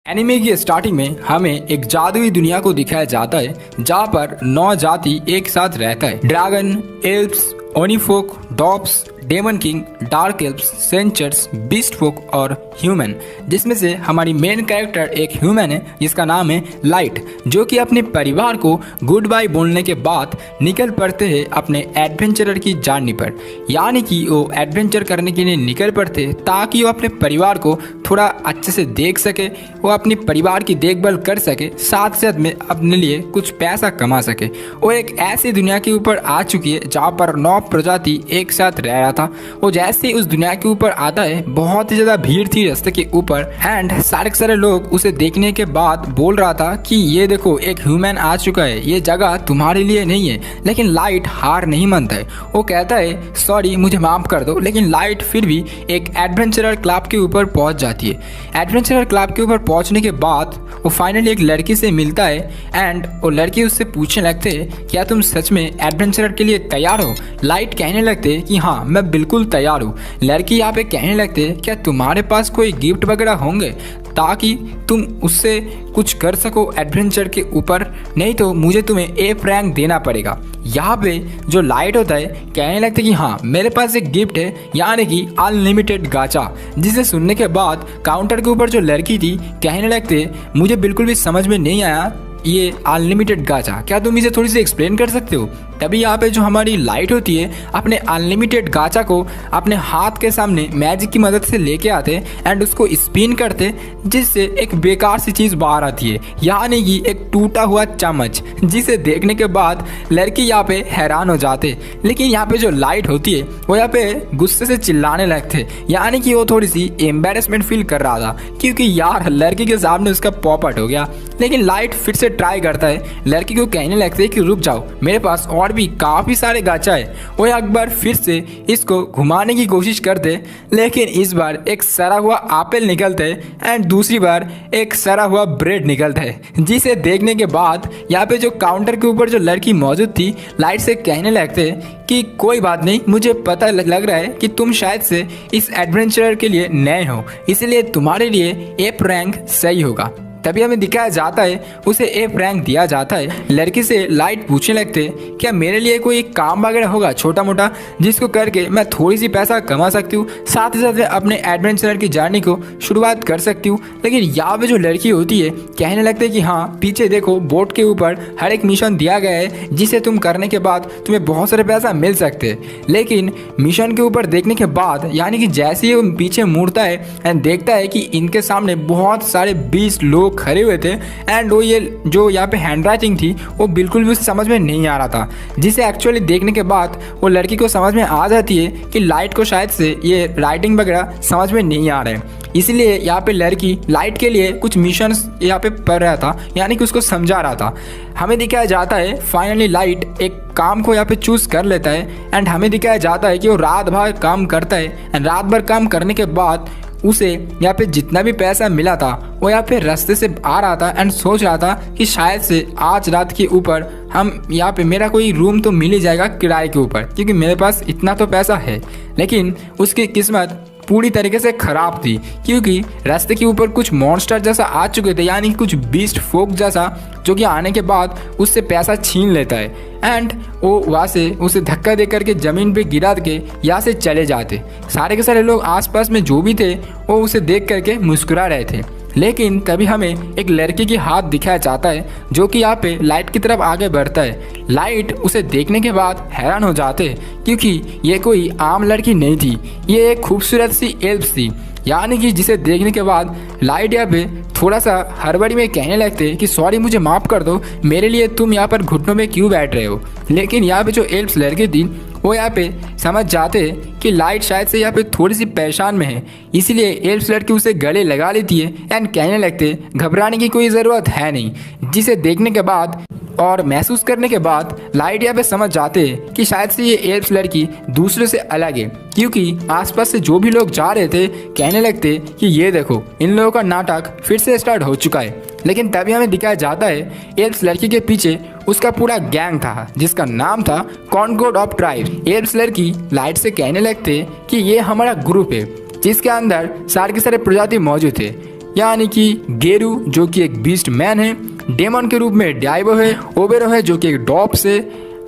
Anime की starting में हमें एक जादुई दुनिया को दिखाया जाता है जहाँ पर 9 जाति एक साथ रहता है। ड्रैगन, एल्व्स, ओनीफोक, डॉप्स, demon king, dark elves, centaurs, beast folk और ह्यूमन, जिसमें से हमारी मेन कैरेक्टर एक ह्यूमन है जिसका नाम है लाइट, जो कि अपने परिवार को गुड बाय बोलने के बाद निकल पड़ते हैं अपने एडवेंचरर की जर्नी पर। यानी कि वो एडवेंचर करने के लिए निकल पड़ते ताकि वो अपने परिवार को थोड़ा अच्छे से देख सके, वो अपने परिवार की देखभाल कर सके, साथ साथ में अपने लिए कुछ पैसा कमा सके। वो एक ऐसी दुनिया के ऊपर आ चुकी है जहाँ पर 9 प्रजाति एक साथ रह रहा था। वो जैसे ही उस दुनिया के ऊपर आता है, बहुत ही ज़्यादा भीड़ थी रास्ते के ऊपर एंड सारे के सारे लोग उसे देखने के बाद बोल रहा था कि ये देखो एक ह्यूमन आ चुका है, ये जगह तुम्हारे लिए नहीं है। लेकिन लाइट हार नहीं मानता है, वो कहता है सॉरी मुझे माफ़ कर दो। लेकिन लाइट फिर भी एक एडवेंचरर क्लब के ऊपर पहुंच जाती है। एडवेंचरर क्लब के ऊपर पहुंचने के बाद वो फाइनली एक लड़की से मिलता है एंड वो लड़की उससे पूछने लगते है क्या तुम सच में एडवेंचरर के लिए तैयार हो। लाइट कहने लगते कि हाँ मैं बिल्कुल तैयार हूँ। लड़की यहाँ पे कहने लगते क्या तुम्हारे पास कोई गिफ्ट वगैरह होंगे ताकि तुम उससे कुछ कर सको एडवेंचर के ऊपर, नहीं तो मुझे तुम्हें एफ रैंक देना पड़ेगा। यहाँ पे जो लाइट होता है कहने लगता है कि हाँ मेरे पास एक गिफ्ट है, यानी कि अनलिमिटेड गाचा। जिसे सुनने के बाद काउंटर के ऊपर जो लड़की थी कहने लगते मुझे बिल्कुल भी समझ में नहीं आया ये अनलिमिटेड गाचा, क्या तुम इसे थोड़ी सी एक्सप्लेन कर सकते हो। तभी यहाँ पे जो हमारी लाइट होती है अपने अनलिमिटेड गाचा को अपने हाथ के सामने मैजिक की मदद से लेके आते एंड उसको स्पिन करते, जिससे एक बेकार सी चीज़ बाहर आती है, यानी कि एक टूटा हुआ चम्मच, जिसे देखने के बाद लड़की यहाँ पे हैरान हो जाते। लेकिन यहाँ पे जो लाइट होती है वो यहाँ पे गुस्से से चिल्लाने लगते, यानी कि वो थोड़ी सी एम्बेरसमेंट फील कर रहा था क्योंकि यार लड़की के सामने उसका पॉपट हो गया। लेकिन लाइट फिर से ट्राई करता है, लड़की को कहने लगते है कि रुक जाओ मेरे पास और भी काफ़ी सारे गाचा है। वो एक बार फिर से इसको घुमाने की कोशिश करते, लेकिन इस बार एक सड़ा हुआ एप्पल निकलता है एंड दूसरी बार एक सड़ा हुआ ब्रेड निकलता है, जिसे देखने के बाद यहाँ पे जो काउंटर के ऊपर जो लड़की मौजूद थी लाइट से कहने लगते कि कोई बात नहीं, मुझे पता लग रहा है कि तुम शायद से इस एडवेंचर के लिए नए हो, इसलिए तुम्हारे लिए एफ रैंक सही होगा। तभी हमें दिखाया जाता है उसे एफ रैंक दिया जाता है। लड़की से लाइट पूछने लगते क्या मेरे लिए कोई काम वगैरह होगा छोटा मोटा जिसको करके मैं थोड़ी सी पैसा कमा सकती हूँ, साथ ही साथ अपने एडवेंचरर की जर्नी को शुरुआत कर सकती हूँ। लेकिन यहाँ पे जो लड़की होती है कहने लगते कि हाँ पीछे देखो बोर्ड के ऊपर हर एक मिशन दिया गया है जिसे तुम करने के बाद तुम्हें बहुत सारे पैसा मिल सकते हैं। लेकिन मिशन के ऊपर देखने के बाद यानी कि जैसे ही वो पीछे मुड़ता है एंड देखता है कि इनके सामने बहुत सारे 20 लोग खड़े हुए थे एंड वो ये जो यहाँ पे हैंड राइटिंग थी वो बिल्कुल भी उसे समझ में नहीं आ रहा था, जिसे एक्चुअली देखने के बाद वो लड़की को समझ में आ जाती है कि लाइट को शायद से ये राइटिंग वगैरह समझ में नहीं आ रहे हैं। इसलिए यहाँ पे लड़की लाइट के लिए कुछ मिशंस यहाँ पे पढ़ रहा था, यानी कि उसको समझा रहा था। हमें दिखाया जाता है फाइनली लाइट एक काम को यहाँ पे चूज़ कर लेता है एंड हमें दिखाया जाता है कि वो रात भर काम करता है एंड रात भर काम करने के बाद उसे यहाँ पे जितना भी पैसा मिला था वो यहाँ पे रास्ते से आ रहा था एंड सोच रहा था कि शायद से आज रात के ऊपर हम यहाँ पे मेरा कोई रूम तो मिल ही जाएगा किराए के ऊपर, क्योंकि मेरे पास इतना तो पैसा है। लेकिन उसकी किस्मत पूरी तरीके से ख़राब थी क्योंकि रास्ते के ऊपर कुछ मॉन्स्टर जैसा आ चुके थे, यानी कुछ बीस्ट फोक जैसा, जो कि आने के बाद उससे पैसा छीन लेता है एंड वो वहाँ से उसे धक्का दे करके ज़मीन पे गिरा के यहाँ से चले जाते। सारे के सारे लोग आसपास में जो भी थे वो उसे देख करके मुस्कुरा रहे थे। लेकिन तभी हमें एक लड़के की हाथ दिखाया जाता है जो कि यहाँ पे लाइट की तरफ आगे बढ़ता है। लाइट उसे देखने के बाद हैरान हो जाते क्योंकि ये कोई आम लड़की नहीं थी, ये एक खूबसूरत सी एल्फ थी, यानी कि जिसे देखने के बाद लाइट यहाँ पे थोड़ा सा हड़बड़ी में कहने लगते कि सॉरी मुझे माफ़ कर दो, मेरे लिए तुम यहाँ पर घुटनों में क्यों बैठ रहे हो। लेकिन यहाँ पे जो एल्फ लड़की थी वो यहाँ पे समझ जाते कि लाइट शायद से यहाँ पे थोड़ी सी परेशान में है, इसीलिए एल्फ लड़की उसे गले लगा लेती है एंड कहने लगते घबराने की कोई ज़रूरत है नहीं। जिसे देखने के बाद और महसूस करने के बाद लाइट यहाँ पे समझ जाते हैं कि शायद से ये एल्फ लड़की दूसरे से अलग है, क्योंकि आसपास से जो भी लोग जा रहे थे कहने लगते कि ये देखो इन लोगों का नाटक फिर से स्टार्ट हो चुका है। लेकिन तभी हमें दिखाया जाता है एल्फ लड़की के पीछे उसका पूरा गैंग था जिसका नाम था कॉन्कोर्ड ऑफ ट्राइब। एल्फ लड़की लाइट से कहने लगते कि ये हमारा ग्रुप है जिसके अंदर सारे के सारे प्रजाति मौजूद थे यानी कि गेरू जो कि एक बीस्ट मैन है, डेमन के रूप में डाइबो है, ओबेरो है जो कि एक डॉप्स है,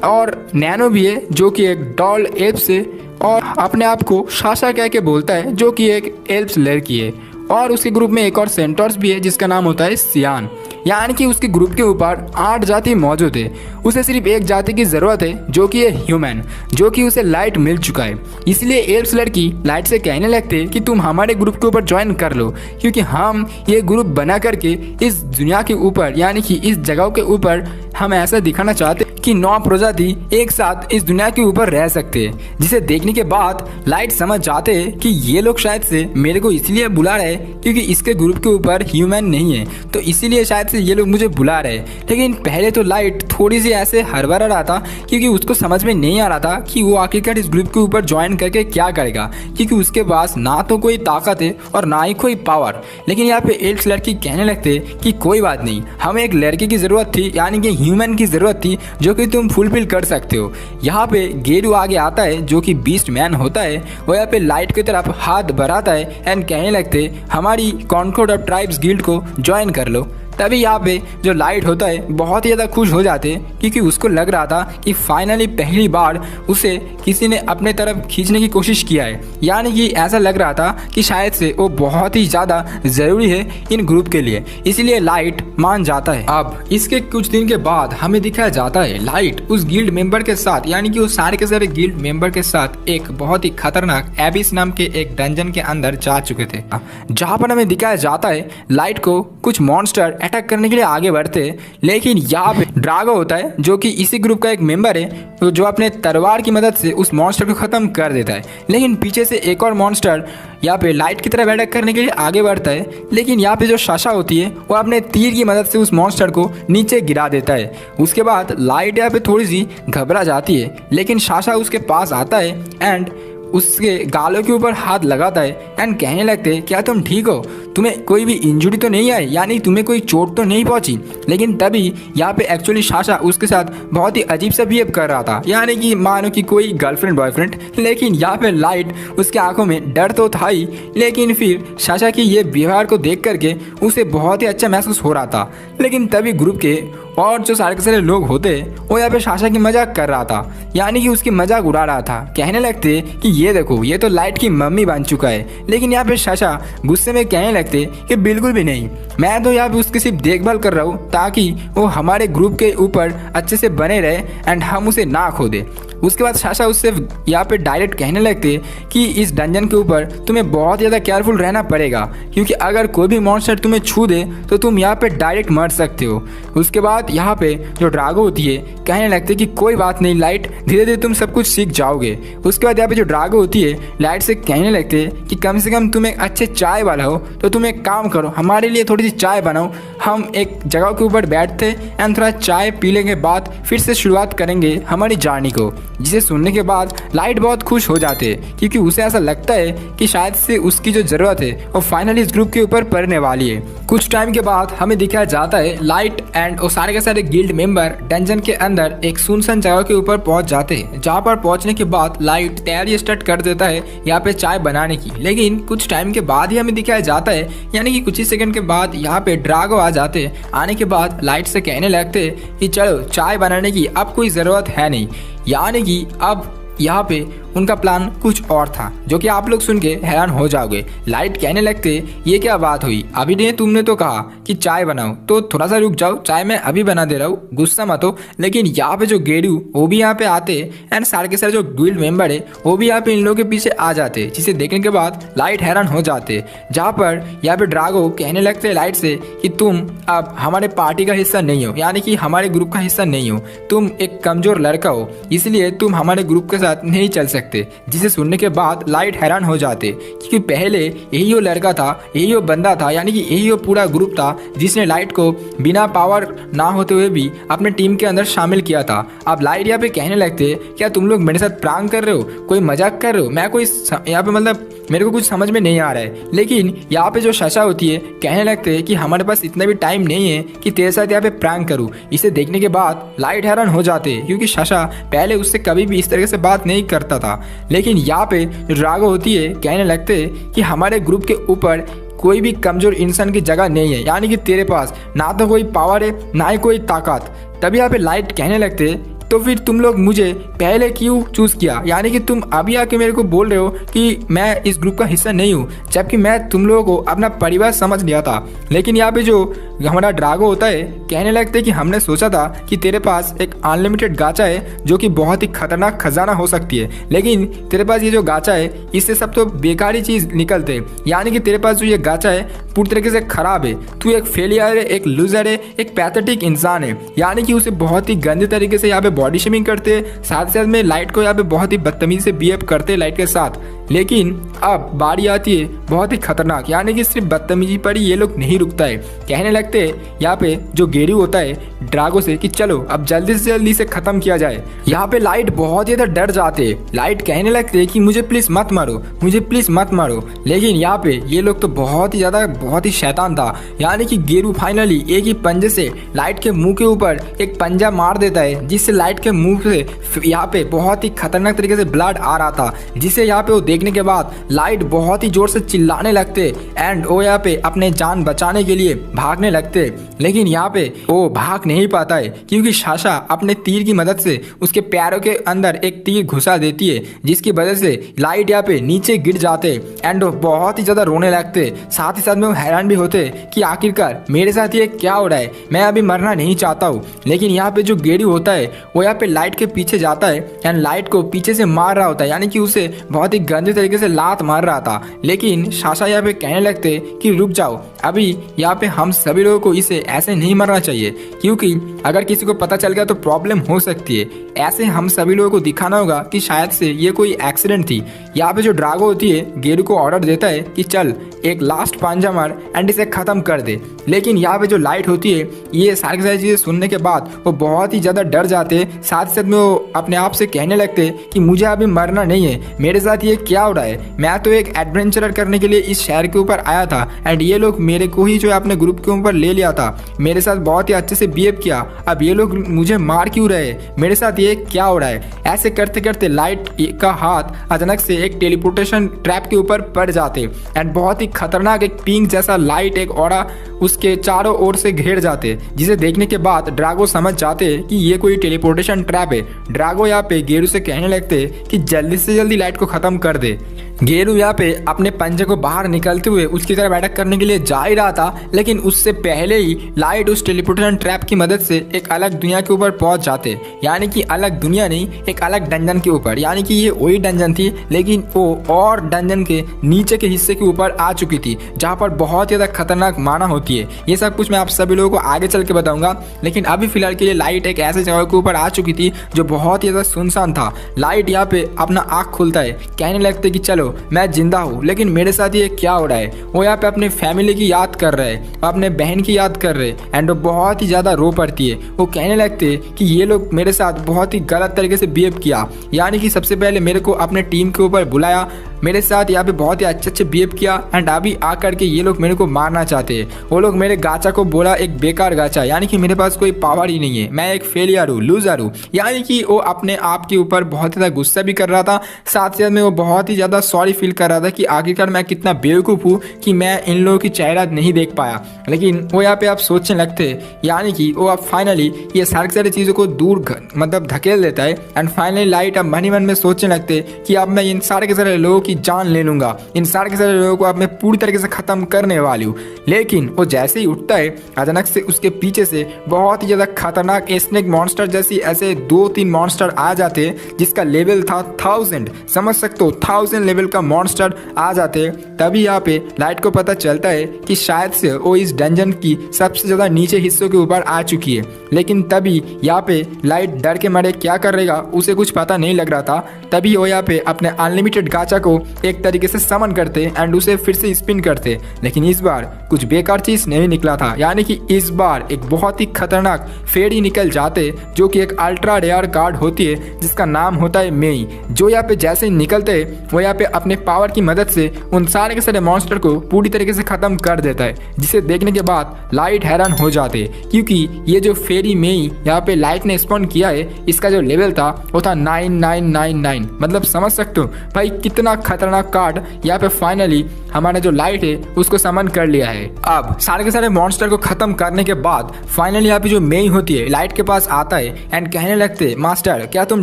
और नैनो भी है जो कि एक डॉल एल्प्स है, और अपने आप को शाशा कह के बोलता है जो कि एक एल्प्स लड़की है। और उसके ग्रुप में एक और सेंटोर्स भी है जिसका नाम होता है सियान। यानी कि उसके ग्रुप के ऊपर 8 जाति मौजूद है। उसे सिर्फ एक जाति की ज़रूरत है जो कि है ह्यूमन, जो कि उसे लाइट मिल चुका है। इसलिए एल्प्स लड़की लाइट से कहने लगते कि तुम हमारे ग्रुप के ऊपर ज्वाइन कर लो, क्योंकि हम ये ग्रुप बना करके इस दुनिया के ऊपर यानी कि इस जगह के ऊपर हम ऐसा दिखाना चाहते कि 9 प्रजाति एक साथ इस दुनिया के ऊपर रह सकते हैं। जिसे देखने के बाद लाइट समझ जाते हैं कि ये लोग शायद से मेरे को इसलिए बुला रहे क्योंकि इसके ग्रुप के ऊपर ह्यूमन नहीं है, तो इसीलिए शायद से ये लोग मुझे बुला रहे। लेकिन पहले तो लाइट थोड़ी सी ऐसे हड़बड़ा रहा था क्योंकि उसको समझ में नहीं आ रहा था कि वो आखिरकार इस ग्रुप के ऊपर ज्वाइन करके क्या करेगा, क्योंकि उसके पास ना तो कोई ताकत है और ना ही कोई पावर। लेकिन यहाँ पे एल्प्स लड़की कहने लगते कि कोई बात नहीं, हमें एक लड़के की ज़रूरत थी, यानी कि ह्यूमन की ज़रूरत थी जो कि तुम फुलफिल कर सकते हो। यहाँ पे गेरू आगे आता है जो कि बीस्ट मैन होता है। वो यहाँ पे लाइट की तरफ हाथ बढ़ाता है एंड कहने लगते हमारी कॉन्कॉर्ड ऑफ ट्राइब्स गिल्ड को ज्वाइन कर लो। तभी यहाँ पे जो लाइट होता है बहुत ही ज़्यादा खुश हो जाते क्योंकि उसको लग रहा था कि फाइनली पहली बार उसे किसी ने अपने तरफ खींचने की कोशिश किया है। यानी कि ऐसा लग रहा था कि शायद से वो बहुत ही ज़्यादा ज़रूरी है इन ग्रुप के लिए, इसलिए लाइट मान जाता है। अब इसके कुछ दिन के बाद हमें दिखाया जाता है लाइट उस गिल्ड मेंबर के साथ, यानी कि उस सारे के सारे गिल्ड मेंबर के साथ एक बहुत ही खतरनाक एबिस नाम के एक डंजन के अंदर जा चुके थे, जहाँ पर हमें दिखाया जाता है लाइट को कुछ मॉन्स्टर अटैक करने के लिए आगे बढ़ते। लेकिन यहाँ पे ड्रागो होता है जो कि इसी ग्रुप का एक मेंबर है, जो अपने तलवार की मदद से उस मॉन्स्टर को खत्म कर देता है। लेकिन पीछे से एक और मॉन्स्टर यहाँ पे लाइट की तरफ अटैक करने के लिए आगे बढ़ता है। लेकिन यहाँ पे जो शाशा होती है वो अपने तीर की मदद से उस मॉन्स्टर को नीचे गिरा देता है। उसके बाद लाइट यहाँ पे थोड़ी सी घबरा जाती है, लेकिन शाशा उसके पास आता है एंड उसके गालों के ऊपर हाथ लगाता है एंड कहने लगते क्या तुम ठीक हो, तुम्हें कोई भी इंजरी तो नहीं आई, यानी तुम्हें कोई चोट तो नहीं पहुंची। लेकिन तभी यहाँ पे एक्चुअली शाशा उसके साथ बहुत ही अजीब सा बिहेव कर रहा था, यानी कि मानो कि कोई गर्लफ्रेंड बॉयफ्रेंड। लेकिन यहाँ पे लाइट उसके आंखों में डर तो था ही, लेकिन फिर शाशा की ये व्यवहार को देख करके उसे बहुत ही अच्छा महसूस हो रहा था। लेकिन तभी ग्रुप के और जो सारे के सारे लोग होते वो यहाँ पे शाशा की मजाक कर रहा था, यानी कि उसकी मजाक उड़ा रहा था। कहने लगते कि ये देखो ये तो लाइट की मम्मी बन चुका है। लेकिन यहाँ पे शाशा गुस्से में कहने लगते कि बिल्कुल भी नहीं, मैं तो यहाँ पे उसकी सिर्फ देखभाल कर रहा हूँ ताकि वो हमारे ग्रुप के ऊपर अच्छे से बने रहे एंड हम उसे ना खो दे। उसके बाद शाशा उससे यहाँ पे डायरेक्ट कहने लगते कि इस डंजन के ऊपर तुम्हें बहुत ज़्यादा केयरफुल रहना पड़ेगा, क्योंकि अगर कोई भी मॉन्स्टर तुम्हें छू दे तो तुम यहाँ पे डायरेक्ट मर सकते हो। उसके बाद यहाँ पे जो ड्रागो होती है कहने लगते कि कोई बात नहीं लाइट, धीरे धीरे तुम सब कुछ सीख जाओगे। उसके बाद यहाँ पे जो ड्रागो होती है लाइट से कहने लगते कि कम से कम तुम एक अच्छे चाय वाला हो, तो तुम एक काम करो हमारे लिए थोड़ी सी चाय बनाओ। हम एक जगह के ऊपर बैठते एंड थोड़ा चाय पीने के बाद फिर से शुरुआत करेंगे हमारी जर्नी को। जिसे सुनने के बाद लाइट बहुत खुश हो जाते हैं, क्योंकि उसे ऐसा लगता है कि शायद से उसकी जो ज़रूरत है वो फाइनली इस ग्रुप के ऊपर पड़ने वाली है। कुछ टाइम के बाद हमें दिखाया जाता है लाइट एंड वो सारे के सारे गिल्ड मेंबर डंजन के अंदर एक सुनसान जगह के ऊपर पहुंच जाते हैं, जहाँ पर पहुंचने के बाद लाइट तैयारी स्टार्ट कर देता है यहाँ पे चाय बनाने की। लेकिन कुछ टाइम के बाद ही हमें दिखाया जाता है, यानी कि कुछ ही सेकंड के बाद यहाँ पे ड्रागो आ जाते हैं। आने के बाद लाइट से कहने लगते कि चलो चाय बनाने की अब कोई ज़रूरत है नहीं, यानी कि अब यहाँ पे उनका प्लान कुछ और था, जो कि आप लोग सुन के हैरान हो जाओगे। लाइट कहने लगते ये क्या बात हुई, अभी ने तुमने तो कहा कि चाय बनाओ, तो थोड़ा सा रुक जाओ, चाय मैं अभी बना दे रहा हूँ, गुस्सा मत हो। लेकिन यहाँ पे जो गेरू वो भी यहाँ पे आते एंड सारे के सारे जो गिल्ड मेंबर है वो भी यहाँ पे इन लोगों के पीछे आ जाते, जिसे देखने के बाद लाइट हैरान हो जाते। जहाँ पर यहाँ पे ड्रागो कहने लगते लाइट से कि तुम अब हमारे पार्टी का हिस्सा नहीं हो, यानी कि हमारे ग्रुप का हिस्सा नहीं हो, तुम एक कमजोर लड़का हो, इसलिए तुम हमारे ग्रुप के साथ नहीं चल सकते। जिसे सुनने के बाद लाइट हैरान हो जाते, क्योंकि पहले यही वो लड़का था, यही वो बंदा था, यानी कि यही वो पूरा ग्रुप था जिसने लाइट को बिना पावर ना होते हुए भी अपने टीम के अंदर शामिल किया था। अब लाइट यहाँ पे कहने लगते क्या तुम लोग मेरे साथ प्रांग कर रहे हो, कोई मजाक कर रहे हो, मैं कोई यहाँ पे मतलब मेरे को कुछ समझ में नहीं आ रहा है। लेकिन यहाँ पे जो शाशा होती है कहने लगते कि हमारे पास इतना भी टाइम नहीं है कि तेरे साथ यहाँ पे प्रैंक करूँ। इसे देखने के बाद लाइट हैरान हो जाते, क्योंकि शाशा पहले उससे कभी भी इस तरह से बात नहीं करता था। लेकिन यहाँ पे जो ड्रागो होती है कहने लगते कि हमारे ग्रुप के ऊपर कोई भी कमजोर इंसान की जगह नहीं है, यानी कि तेरे पास ना तो कोई पावर है ना ही कोई ताकत। तभी यहाँ पे लाइट कहने लगते, तो फिर तुम लोग मुझे पहले क्यों चूज किया, यानी कि तुम अभी आके मेरे को बोल रहे हो कि मैं इस ग्रुप का हिस्सा नहीं हूँ, जबकि मैं तुम लोगों को अपना परिवार समझ लिया था। लेकिन यहाँ पे जो हमारा ड्रागो होता है कहने लगते कि हमने सोचा था कि तेरे पास एक अनलिमिटेड गाचा है जो कि बहुत ही खतरनाक खजाना हो सकती है, लेकिन तेरे पास ये जो गाचा है इससे सब तो बेकारी चीज निकलते, यानी कि तेरे पास जो ये गाचा है पूरी तरीके से खराब है। तू एक फेलियर है, एक लूजर है, एक पैथेटिक इंसान है, यानी कि उसे बहुत ही गंदे तरीके से यहाँ पे बॉडी शेमिंग करते, साथ साथ में लाइट को यहाँ पे बहुत ही बदतमीजी से बिहेव करते लाइट के साथ। लेकिन अब बारी आती है बहुत ही खतरनाक, यानी कि सिर्फ बदतमीजी पर ही ये लोग नहीं रुकता है। कहने लगते यहाँ पे जो गेरू होता है ड्रागो से कि चलो अब जल्दी से जल्दी से खत्म किया जाए। यहाँ पे लाइट बहुत ज्यादा डर जाते, लाइट कहने लगते कि मुझे प्लीज मत मारो, मुझे प्लीज मत मारो। लेकिन यहाँ पे ये लोग तो बहुत ही शैतान था, यानी कि गेरू फाइनली एक ही पंजे से लाइट के मुंह के ऊपर एक पंजा मार देता है, जिससे लाइट के मुंह से यहाँ पे बहुत ही खतरनाक तरीके से ब्लड आ रहा था, जिसे यहाँ पे वो देखने के बाद लाइट बहुत ही जोर से चिल्लाने लगते एंड वो यहाँ पे अपने जान बचाने के लिए भागने लगते। लेकिन यहाँ पे वो भाग नहीं पाता है क्योंकि साशा अपने तीर की मदद से उसके पैरों के अंदर एक तीर घुसा देती है, जिसकी वजह से लाइट यहाँ पे नीचे गिर जाते एंड वो बहुत ही ज्यादा रोने लगते। साथ ही साथ में वो हैरान भी होते कि आखिरकार मेरे साथ ये क्या हो रहा है, मैं अभी मरना नहीं चाहता हूँ। लेकिन यहाँ पे जो गेरू होता है वो यहाँ पे लाइट के पीछे जाता है एंड लाइट को पीछे से मार रहा होता है, यानी कि उसे बहुत ही गंदे तरीके से लात मार रहा था। लेकिन साशा यहाँ पे कहने लगते कि रुक जाओ, अभी यहाँ पे हम सभी लोगों को इसे ऐसे नहीं मरना चाहिए, क्योंकि अगर किसी को पता चल गया तो प्रॉब्लम हो सकती है। ऐसे हम सभी लोगों को दिखाना होगा कि शायद से ये कोई एक्सीडेंट थी। यहाँ पे जो ड्रागो होती है गेरू को ऑर्डर देता है कि चल एक लास्ट पांजा मार एंड इसे खत्म कर दे। लेकिन यहाँ पे जो लाइट होती है ये सारी चीजें सुनने के बाद वो बहुत ही ज्यादा डर जाते, साथ साथ में वो अपने आप से कहने लगते कि मुझे अभी मरना नहीं है, मेरे साथ ये क्या हो रहा है, मैं तो एक एडवेंचर करने के लिए इस शहर के ऊपर आया था एंड ये लोग मेरे को ही जो है अपने ग्रुप के ऊपर ले लिया था, मेरे साथ बहुत ही अच्छे से बिहेव किया, अब ये लोग मुझे मार क्यों रहे, मेरे साथ ये क्या हो रहा है। ऐसे करते करते लाइट का हाथ अचानक से एक टेलीपोर्टेशन ट्रैप के ऊपर पड़ जाते एंड बहुत ही खतरनाक एक पिंक जैसा लाइट एक ऑरा उसके चारों ओर से घेर जाते, जिसे देखने के बाद ड्रागो समझ जाते कि ये कोई टेलीपोर्टेशन ट्रैप है। ड्रागो यहाँ पे गेरू से कहने लगते कि जल्दी से जल्दी लाइट को खत्म कर दे। गेरू यहाँ पे अपने पंजे को बाहर निकलते हुए उसकी तरफ अटैक करने के लिए जा ही रहा था, लेकिन उससे पहले ही लाइट उस टेलीपोर्टेशन ट्रैप की मदद से एक अलग दुनिया के ऊपर पहुंच जाते, यानी कि अलग दुनिया नहीं, एक अलग डंजन के ऊपर, यानी कि ये वही डंजन थी लेकिन वो और डंजन के नीचे के हिस्से के ऊपर आ चुकी थी, जहाँ पर बहुत ज्यादा खतरनाक माना होती है। ये सब कुछ मैं आप सभी लोगों को आगे चल के बताऊंगा, लेकिन अभी फिलहाल के लिए लाइट एक ऐसे जगह के ऊपर आ चुकी थी जो बहुत ही ज्यादा सुनसान था। लाइट यहाँ पे अपना आँख खोलता है, कहने लगते कि चलो मैं जिंदा हूँ, लेकिन मेरे साथ ये क्या हो रहा है। वो यहाँ पे अपने फैमिली की याद कर रहे हैं, अपने बहन की याद कर रहे हैं एंड वो बहुत ही ज्यादा रो पड़ती है। वो कहने लगते कि ये लोग मेरे साथ बहुत ही गलत तरीके से बिहेव किया, यानी कि सबसे पहले मेरे को अपने टीम के ऊपर बुलाया, मेरे साथ यहाँ पे बहुत ही अच्छे बिहेव किया एंड अभी आकर के ये लोग मेरे को मारना चाहते हैं। वो लोग मेरे गाचा को बोला एक बेकार गाचा, यानी कि मेरे पास कोई पावर ही नहीं है, मैं एक फेलियर हूँ, लूजर हूँ, यानी कि वो अपने आप के ऊपर बहुत ज़्यादा गुस्सा भी कर रहा था। साथ साथ में वो बहुत ही ज़्यादा सॉरी फील कर रहा था कि आखिरकार मैं कितना बेवकूफ़ हूँ कि मैं इन लोगों की चेहरा नहीं देख पाया। लेकिन वो यहाँ पे आप सोचने लगते, यानी कि वो अब फाइनली ये सारी चीज़ों को दूर मतलब धकेल देता है एंड फाइनली लाइट अब मन ही मन में सोचने लगते कि अब मैं इन सारे के सारे लोगों की जान ले लूंगा, इन सारे के सारे लोगों को अब मैं पूरी तरीके से खत्म करने वाली हूँ। लेकिन वो जैसे ही उठता है अचानक से उसके पीछे से बहुत ही ज्यादा खतरनाक स्नेक मॉन्स्टर जैसी ऐसे 2-3 मॉन्स्टर आ जाते हैं, जिसका लेवल था 1000, समझ सकते हो 1000 लेवल का मॉन्स्टर आ जाते। तभी यहाँ पे लाइट को पता चलता है कि शायद से वो इस डंजन की सबसे ज्यादा नीचे हिस्सों के ऊपर आ चुकी है। लेकिन तभी यहाँ पे लाइट डर के मारे क्या करेगा उसे कुछ पता नहीं लग रहा था। तभी वो यहाँ पे अपने अनलिमिटेड गाचा को एक तरीके से समन करते एंड उसे फिर से स्पिन करते, लेकिन इस बार कुछ बेकार चीज नहीं निकला था, यानी कि इस बार एक बहुत ही खतरनाक फेरी निकल जाते जो कि एक अल्ट्रा रेयर कार्ड होती है जिसका नाम होता है मेई, जो यहाँ पे जैसे ही निकलते वो यहाँ पे अपने पावर की मदद से उन सारे के सारे मॉन्स्टर को पूरी तरीके से खत्म कर देता है, जिसे देखने के बाद लाइट हैरान हो जाते क्योंकि ये जो फेरी मेई यहाँ पे लाइट ने स्पॉन किया है इसका जो लेवल था वो था 9999, मतलब समझ सकते हो भाई कितना खतरनाक कार्ड यहाँ पे फाइनली हमारा जो लाइट है उसको समन कर लिया है। अब सारे के सारे मॉन्स्टर को खत्म करने के बाद फाइनली यहाँ पे जो मेई होती है लाइट के पास आता है एंड कहने लगते, मास्टर क्या तुम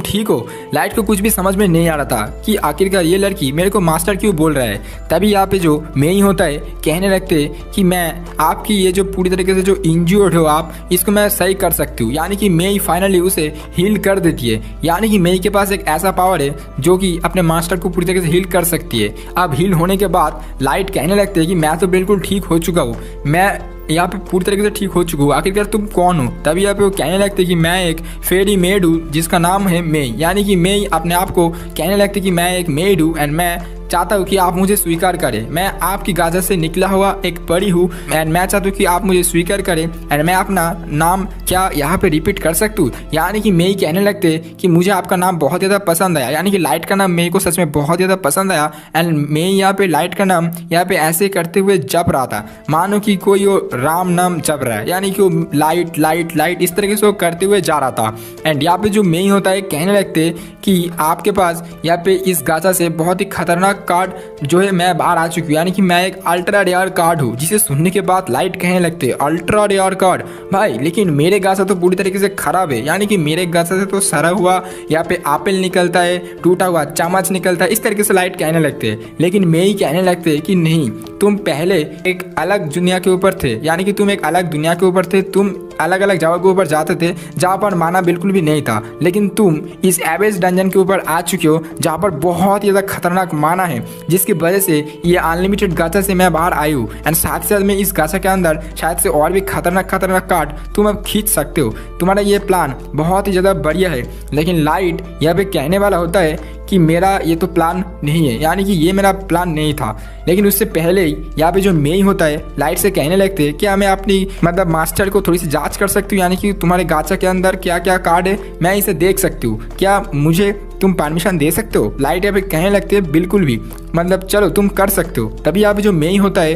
ठीक हो? लाइट को कुछ भी समझ में नहीं आ रहा था कि आखिरकार ये लड़की मेरे को मास्टर क्यों बोल रहा है। तभी यहाँ पे जो मेई होता है कहने लगते कि मैं आपकी ये जो पूरी तरीके से जो इंज्योर्ड हो आप, इसको मैं सही कर सकती हूँ। यानी कि मेई फाइनली उसे हील कर देती है। यानी कि मेई के पास एक ऐसा पावर है जो कि अपने मास्टर को पूरी तरीके से हील कर सकती है। अब हील होने के बाद लाइट कहने लगते हैं कि मैं तो बिल्कुल ठीक हो चुका हूँ, मैं यहाँ पे पूरी तरीके से ठीक हो चुका हूँ, आखिरकार तुम कौन हो? तभी यहाँ पे वो कहने लगते कि मैं एक फेरी मेड हूँ जिसका नाम है मेई। यानी कि मेई अपने आप को कहने लगते कि मैं एक मेड हूँ एंड मैं चाहता हूँ कि आप मुझे स्वीकार करें। मैं आपकी गाजा से निकला हुआ एक परी हूँ एंड मैं चाहता हूँ कि आप मुझे स्वीकार करें एंड मैं अपना नाम क्या यहाँ पे रिपीट कर सकता हूँ। यानी कि मेई कहने लगते कि मुझे आपका नाम बहुत ज़्यादा पसंद आया। यानी कि लाइट का नाम मेई को सच में बहुत ज़्यादा पसंद आया एंड मेई यहाँ पे लाइट का नाम यहाँ पे ऐसे करते हुए जप रहा था मानो कि कोई वो राम नाम जप रहा है। यानी कि वो लाइट लाइट लाइट इस तरीके से वो करते हुए जा रहा था। एंड यहाँ पे जो मेई होता है कहने लगते कि आपके पास यहाँ पे इस गाजा से बहुत ही खतरनाक कार्ड जो है मैं बाहर आ चुकी हूँ। यानी कि मैं एक अल्ट्रा रेयर कार्ड हूँ। जिसे सुनने के बाद लाइट कहने लगते अल्ट्रा रेयर कार्ड भाई, लेकिन मेरे गाजा तो पूरी तरीके से खराब है। यानी कि मेरे गाजा से तो सड़ा हुआ यहाँ पे एप्पल निकलता है, टूटा हुआ चम्मच निकलता है, इस तरीके से लाइट कहने लगते हैं। लेकिन मेई कहने लगते कि नहीं, तुम पहले एक अलग दुनिया के ऊपर थे। यानी कि तुम एक अलग दुनिया के ऊपर थे, तुम अलग अलग जगह के ऊपर जाते थे जहाँ पर माना बिल्कुल भी नहीं था। लेकिन तुम इस एवेज डंजन के ऊपर आ चुके हो जहाँ पर बहुत ज़्यादा खतरनाक माना है, जिसकी वजह से ये अनलिमिटेड गाचा से मैं बाहर आई हूँ। एंड साथ ही साथ में इस गाचा के अंदर शायद से और भी खतरनाक खतरनाक कार्ड तुम अब खींच सकते हो। तुम्हारा ये प्लान बहुत ही ज़्यादा बढ़िया है। लेकिन लाइट यहाँ पे कहने वाला होता है कि मेरा ये तो प्लान नहीं है। यानी कि ये मेरा प्लान नहीं था। लेकिन उससे पहले ही यहाँ पे जो मेई होता है लाइट से कहने लगते हैं क्या मैं अपनी मतलब मास्टर को थोड़ी सी जांच कर सकती हूँ? यानी कि तुम्हारे गाचा के अंदर क्या क्या कार्ड है मैं इसे देख सकती हूँ, क्या मुझे तुम परमिशन दे सकते हो? लाइट यहाँ पे कहने लगते हैं बिल्कुल भी, मतलब चलो तुम कर सकते हो। तभी यहाँ पे जो मेई होता है